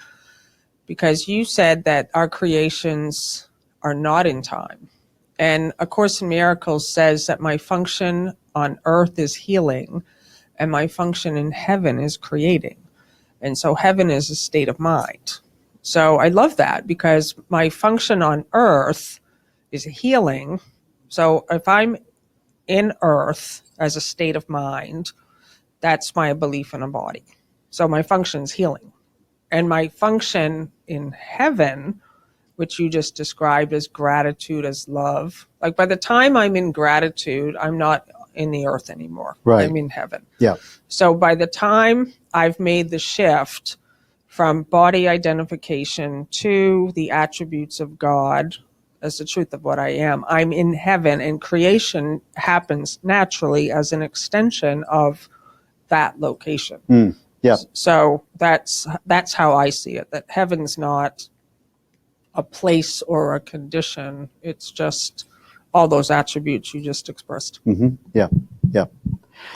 because you said that our creations are not in time. And A Course in Miracles says that my function on earth is healing and my function in heaven is creating. And so heaven is a state of mind. So I love that, because my function on earth is healing. So if I'm in earth as a state of mind, that's my belief in a body. So my function is healing. And my function in heaven, which you just described as gratitude, as love, like by the time I'm in gratitude, I'm not in the earth anymore. Right. I'm in heaven. Yeah. So by the time I've made the shift from body identification to the attributes of God as the truth of what I am, I'm in heaven, and creation happens naturally as an extension of that location. Yeah. So that's how I see it, that heaven's not a place or a condition. It's just all those attributes you just expressed. Mm-hmm. Yeah. Yeah.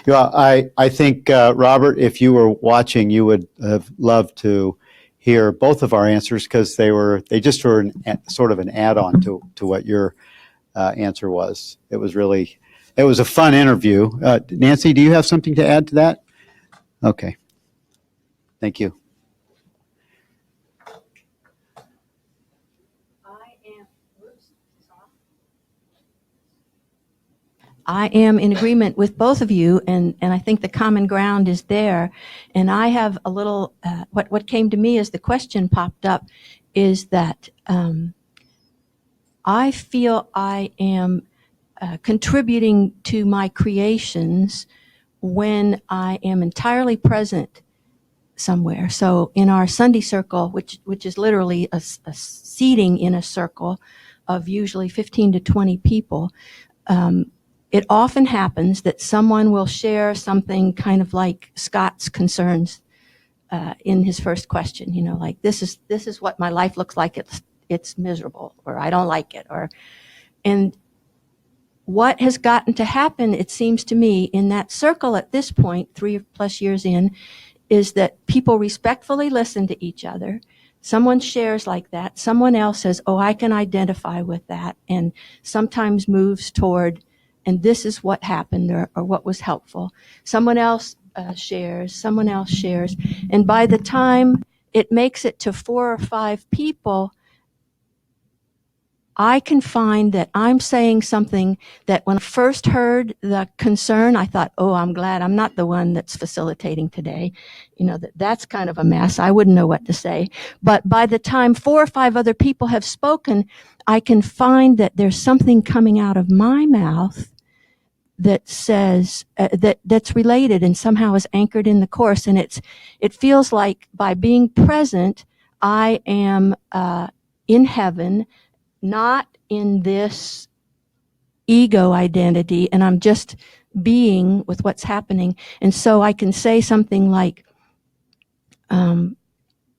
Yeah. I think, Robert, if you were watching, you would have loved to hear both of our answers, because they just were sort of an add-on to what your answer was. It was a fun interview. Nancy, do you have something to add to that? Okay. Thank you. I am in agreement with both of you, and I think the common ground is there. And I have a little, what came to me as the question popped up is that I feel I am contributing to my creations when I am entirely present somewhere. So in our Sunday circle, which is literally a seating in a circle of usually 15 to 20 people, it often happens that someone will share something kind of like Scott's concerns in his first question. You know, like this is what my life looks like. It's miserable, or I don't like it, and what has gotten to happen, it seems to me, in that circle at this point, 3+ years in, is that people respectfully listen to each other. Someone shares like that. Someone else says, oh, I can identify with that, and sometimes moves toward, and this is what happened, or what was helpful. Someone else shares, someone else shares. And by the time it makes it to 4 or 5 people, I can find that I'm saying something that when I first heard the concern, I thought, oh, I'm glad I'm not the one that's facilitating today. You know, that's kind of a mess. I wouldn't know what to say. But by the time 4 or 5 other people have spoken, I can find that there's something coming out of my mouth that says, that's related and somehow is anchored in the Course. And it feels like by being present, I am in heaven, not in this ego identity, and I'm just being with what's happening. And so I can say something like,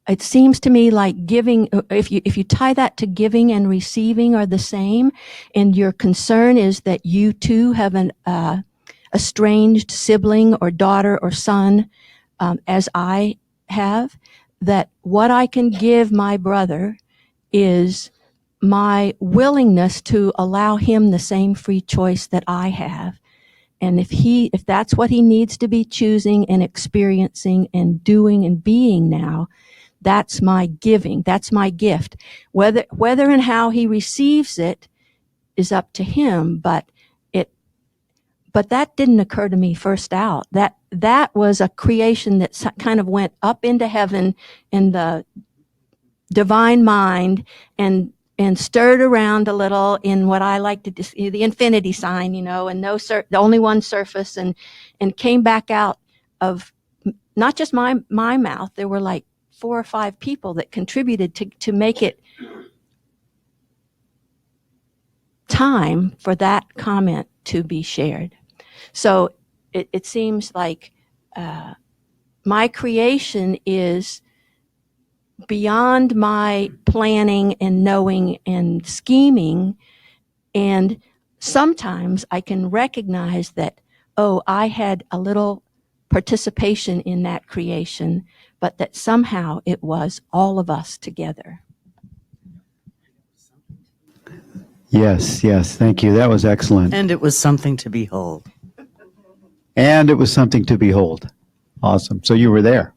it seems to me like giving, if you tie that to giving and receiving are the same, and your concern is that you too have an estranged sibling or daughter or son, as I have, that what I can give my brother is my willingness to allow him the same free choice that I have. And if that's what he needs to be choosing and experiencing and doing and being now, that's my giving. That's my gift. Whether and how he receives it is up to him, but that didn't occur to me first out. That was a creation that kind of went up into heaven in the divine mind, and and stirred around a little in what I like to see, the infinity sign, you know, and the only one surface, and came back out of not just my mouth. There were like 4 or 5 people that contributed to make it time for that comment to be shared. So it seems like my creation is beyond my planning and knowing and scheming. And sometimes I can recognize that, oh, I had a little participation in that creation, but that somehow it was all of us together. Yes, yes, thank you. That was excellent. And it was something to behold. And it was something to behold. Awesome. So you were there.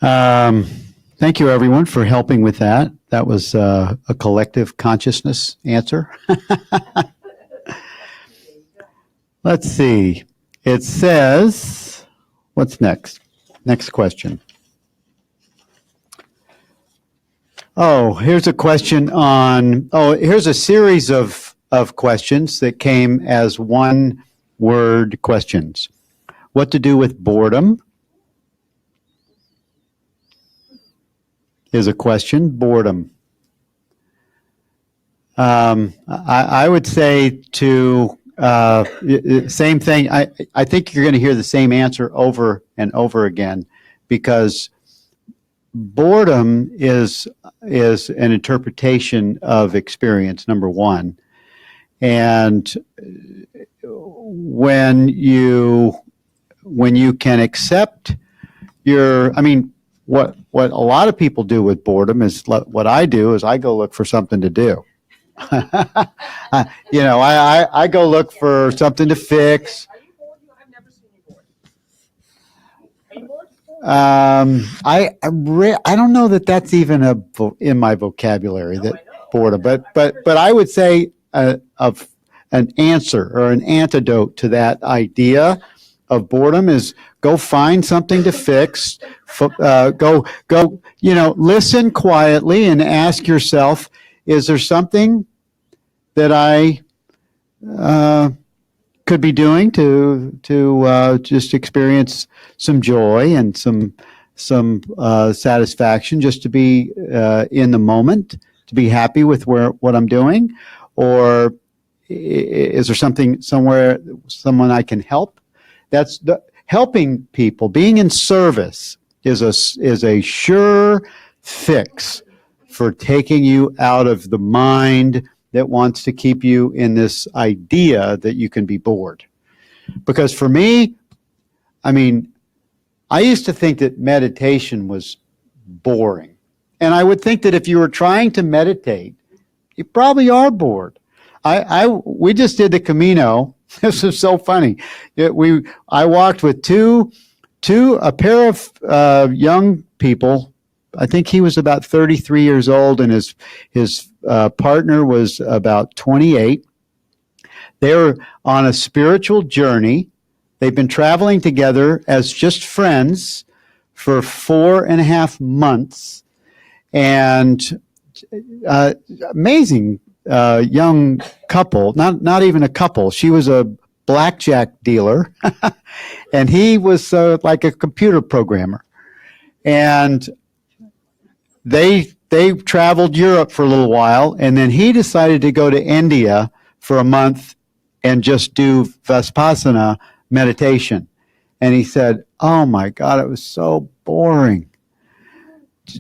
Thank you, everyone, for helping with that. That was a collective consciousness answer. Let's see. It says, what's next? Next question. Oh, here's a question on, here's a series of questions that came as one-word questions. What to do with boredom is a question. Boredom. I would say to same thing. I think you're going to hear the same answer over and over again, because boredom is an interpretation of experience, number one. And when you can accept what a lot of people do with boredom is what I do is I go look for something to do. I go look for something to fix. Are you bored? I've never seen you bored. Are you bored? I don't know that that's even in my vocabulary, that boredom, but I would say of an answer or an antidote to that idea of boredom is go find something to fix. Go. Listen quietly and ask yourself, is there something that I could be doing to just experience some joy and some satisfaction, just to be in the moment, to be happy with what I'm doing? Or is there someone I can help? That's helping people. Being in service is a sure fix for taking you out of the mind that wants to keep you in this idea that you can be bored. Because for me, I used to think that meditation was boring. And I would think that if you were trying to meditate, you probably are bored. We just did the Camino. This is so funny. I walked with a pair of young people. I think he was about 33 years old, and his partner was about 28. They were on a spiritual journey. They've been traveling together as just friends for 4.5 months, and amazing young couple. Not even a couple. She was a blackjack dealer, and he was like a computer programmer, and they traveled Europe for a little while, and then he decided to go to India for a month and just do Vipassana meditation. And he said, oh my God, it was so boring.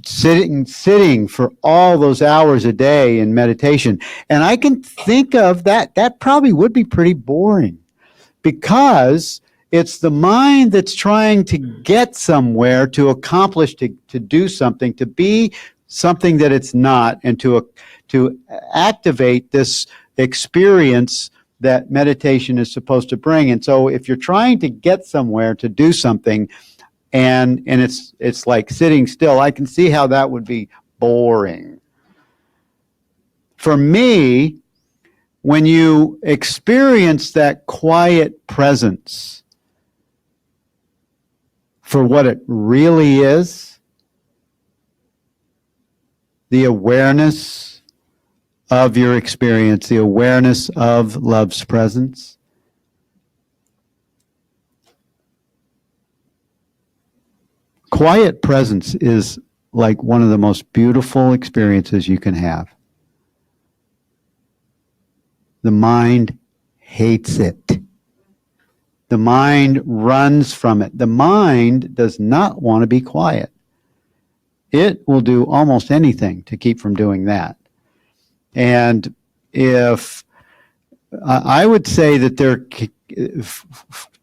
Sitting for all those hours a day in meditation. And I can think of that probably would be pretty boring, because it's the mind that's trying to get somewhere, to accomplish, to do something, to be something that it's not, and to activate this experience that meditation is supposed to bring. And so if you're trying to get somewhere to do something, and it's like sitting still, I can see how that would be boring. For me, when you experience that quiet presence for what it really is, the awareness of your experience, the awareness of love's presence. Quiet presence is like one of the most beautiful experiences you can have. The mind hates it. The mind runs from it. The mind does not want to be quiet. It will do almost anything to keep from doing that. And if I would say that there,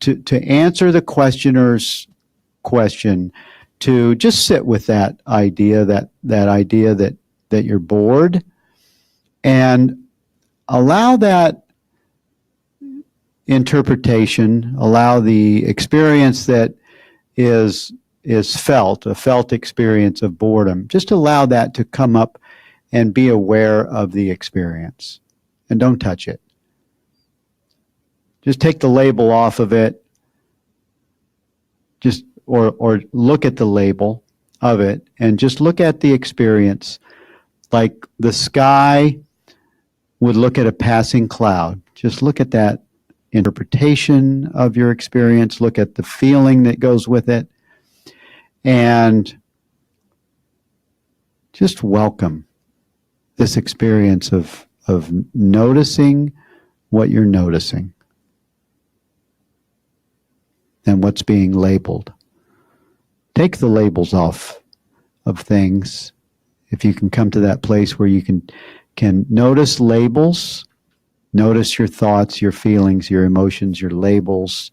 to answer the questioner's question, to just sit with that idea, that you're bored, and allow that interpretation, allow the experience that is felt, a felt experience of boredom, just allow that to come up and be aware of the experience. And don't touch it. Just take the label off of it. Just or look at the label of it and just look at the experience like the sky would look at a passing cloud. Just look at that interpretation of your experience, look at the feeling that goes with it, and just welcome this experience of noticing what you're noticing and what's being labeled. Take the labels off of things. If you can come to that place where you can notice labels, notice your thoughts, your feelings, your emotions, your labels,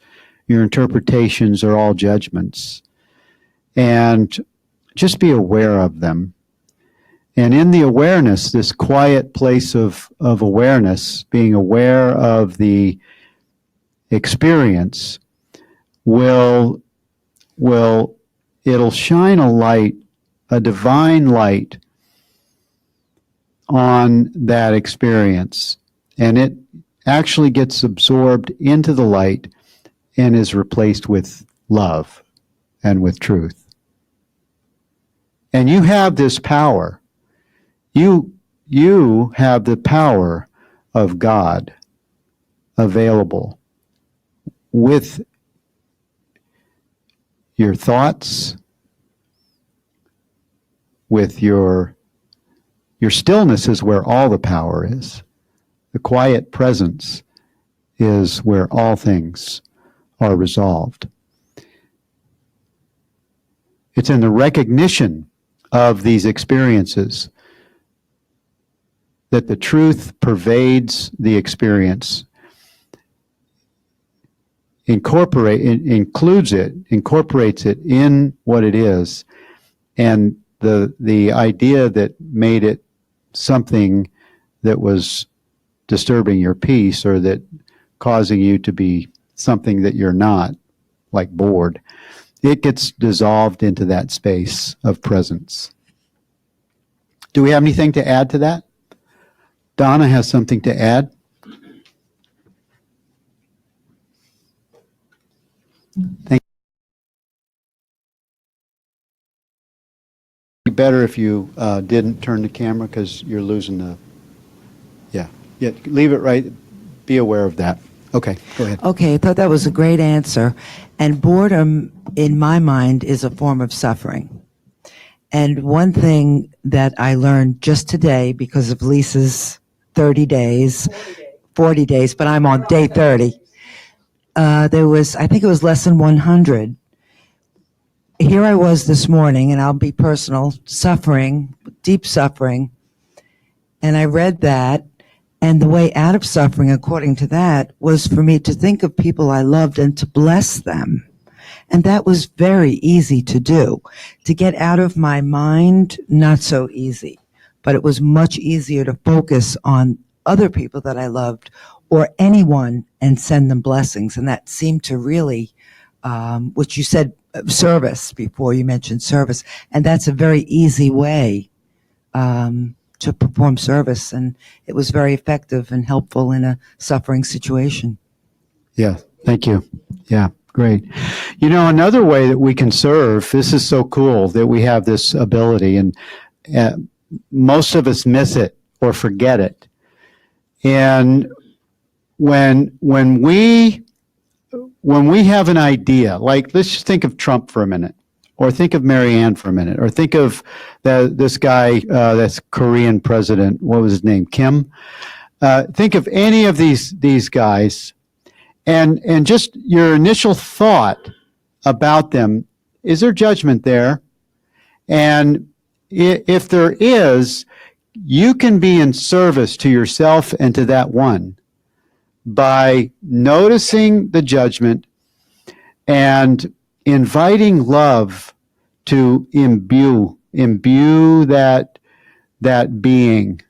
your interpretations are all judgments. And just be aware of them. And in the awareness, this quiet place of awareness, being aware of the experience, it'll shine a light, a divine light on that experience. And it actually gets absorbed into the light and is replaced with love and with truth. And you have this power. You have the power of God available with your thoughts, with your stillness is where all the power is. The quiet presence is where all things are resolved. It's in the recognition of these experiences that the truth pervades the experience, incorporates it in what it is, and the idea that made it something that was disturbing your peace or that causing you to be something that you're not, like bored, it gets dissolved into that space of presence. Do we have anything to add to that? Donna has something to add. Thank you. Better if you didn't turn the camera because you're losing the, yeah, leave it right. Be aware of that. Okay, go ahead. Okay, I thought that was a great answer. And boredom, in my mind, is a form of suffering. And one thing that I learned just today because of Lisa's 40 days, but I'm on day 30. There was, I think it was lesson 100. Here I was this morning, and I'll be personal, suffering, deep suffering. And I read that, and the way out of suffering, according to that, was for me to think of people I loved and to bless them. And that was very easy to do. To get out of my mind, not so easy. But it was much easier to focus on other people that I loved or anyone and send them blessings. And that seemed to really, which you said service before, you mentioned service. And that's a very easy way to perform service. And it was very effective and helpful in a suffering situation. Yeah, thank you. Yeah, great. You know, another way that we can serve, this is so cool that we have this ability, and most of us miss it or forget it. And when we have an idea, like let's just think of Trump for a minute, or think of Marianne for a minute, or think of this guy, that's Korean president. What was his name? Kim. Think of any of these guys, and just your initial thought about them. Is there judgment there? And if there is, you can be in service to yourself and to that one by noticing the judgment and inviting love to imbue that being,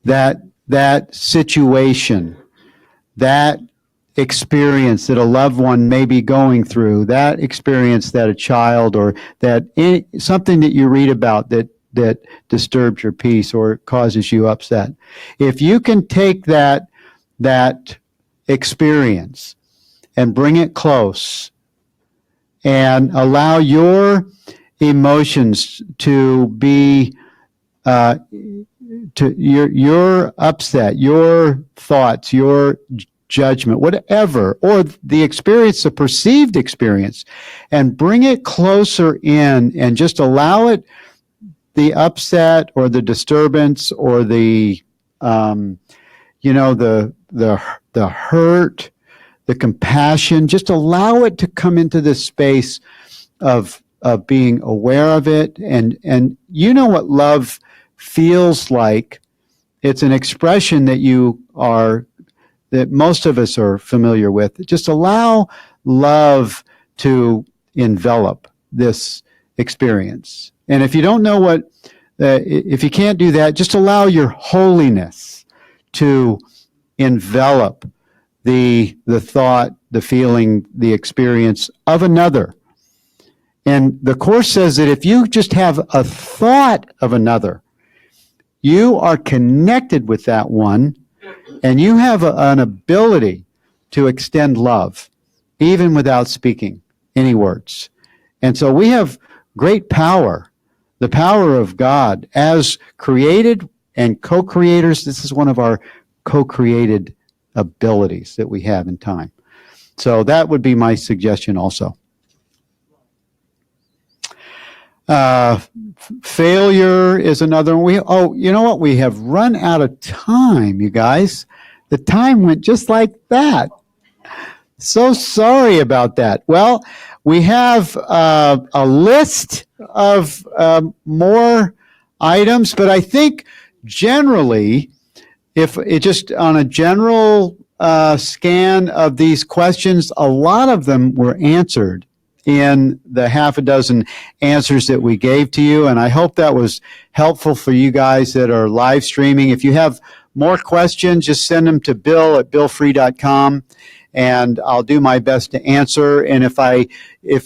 that situation, that experience that a loved one may be going through, that experience that a child or something that you read about that disturbs your peace or causes you upset. If you can take that experience and bring it close and allow your emotions to be to your upset, your thoughts, your judgment, whatever, or the experience, the perceived experience, and bring it closer in and just allow it, the upset or the disturbance or the the hurt, the compassion, just allow it to come into this space of being aware of it. And you know what love feels like. It's an expression that most of us are familiar with. Just allow love to envelop this experience. And if you don't know if you can't do that, just allow your holiness to envelop the thought, the feeling, the experience of another. And the Course says that if you just have a thought of another, you are connected with that one, and you have an ability to extend love, even without speaking any words. And so we have great power, the power of God as created and co-creators. This is one of our co-created abilities that we have in time. So that would be my suggestion also. Failure is another one. You know what? We have run out of time, you guys. The time went just like that. So sorry about that. Well, we have a list of more items, but I think generally, if it just on a general scan of these questions, a lot of them were answered in the half a dozen answers that we gave to you. And I hope that was helpful for you guys that are live streaming. If you have more questions, just send them to bill@billfree.com and I'll do my best to answer. And if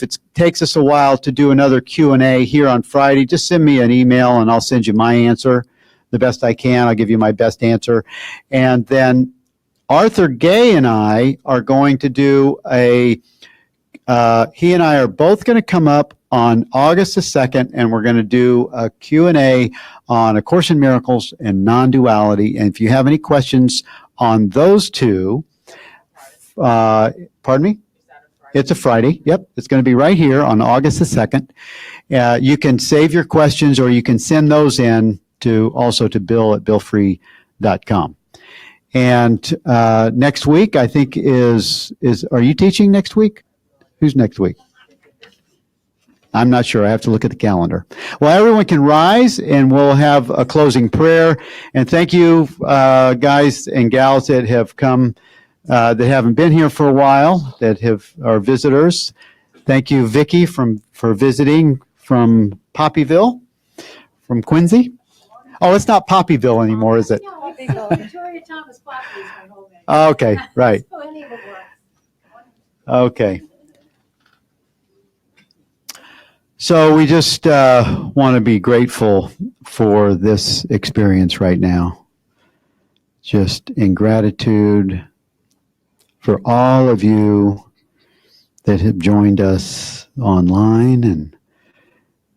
it takes us a while to do another Q&A here on Friday, just send me an email and I'll send you my answer the best I can. I'll give you my best answer. And then Arthur Gay and I are going to do he and I are both going to come up on August the 2nd, and we're going to do a Q&A on A Course in Miracles and non-duality. And if you have any questions on those two, pardon me? It's a Friday. Yep. It's going to be right here on August the 2nd. You can save your questions or you can send those in to bill@billfree.com. And next week, I think are you teaching next week? Who's next week? I'm not sure. I have to look at the calendar. Well, everyone can rise and we'll have a closing prayer. And thank you, guys and gals that have come, that haven't been here for a while, that are visitors. Thank you, Vicki, for visiting from Poppyville, from Quincy. Oh, it's not Poppyville anymore, is it? Victoria Thomas Poppy is my whole name. Okay, right. Okay. So we just want to be grateful for this experience right now. Just in gratitude for all of you that have joined us online and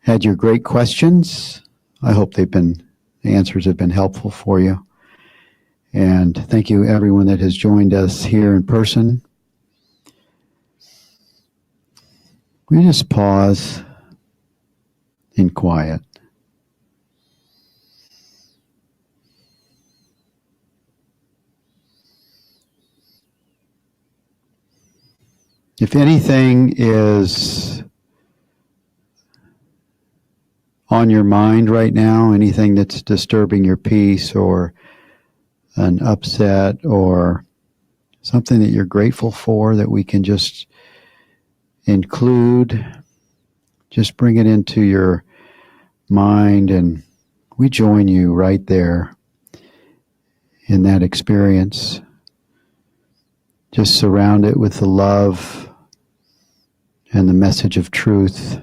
had your great questions. I hope they've been the answers have been helpful for you. And thank you, everyone that has joined us here in person. We just pause in quiet. If anything is on your mind right now, anything that's disturbing your peace or an upset or something that you're grateful for that we can just include, just bring it into your mind, and we join you right there in that experience. Just surround it with the love and the message of truth.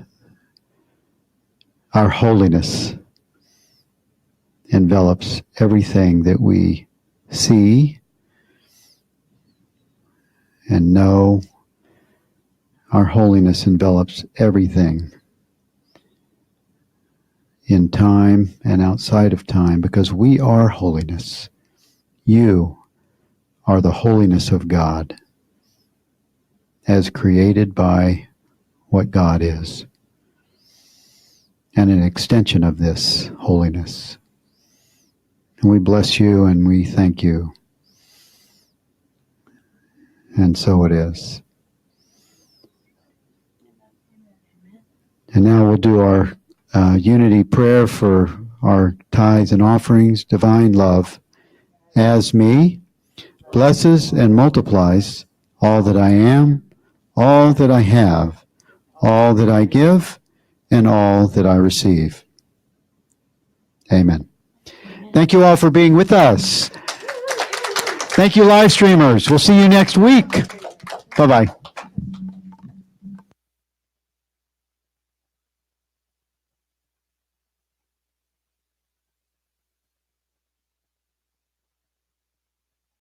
Our holiness envelops everything that we see and know. Our holiness envelops everything in time and outside of time, because we are holiness. You are the holiness of God, as created by what God is, and an extension of this holiness. And we bless you and we thank you. And so it is. And now we'll do our unity prayer for our tithes and offerings. Divine love, as me, blesses and multiplies all that I am, all that I have, all that I give, and all that I receive. Amen. Thank you all for being with us. Thank you, live streamers. We'll see you next week. Bye-bye.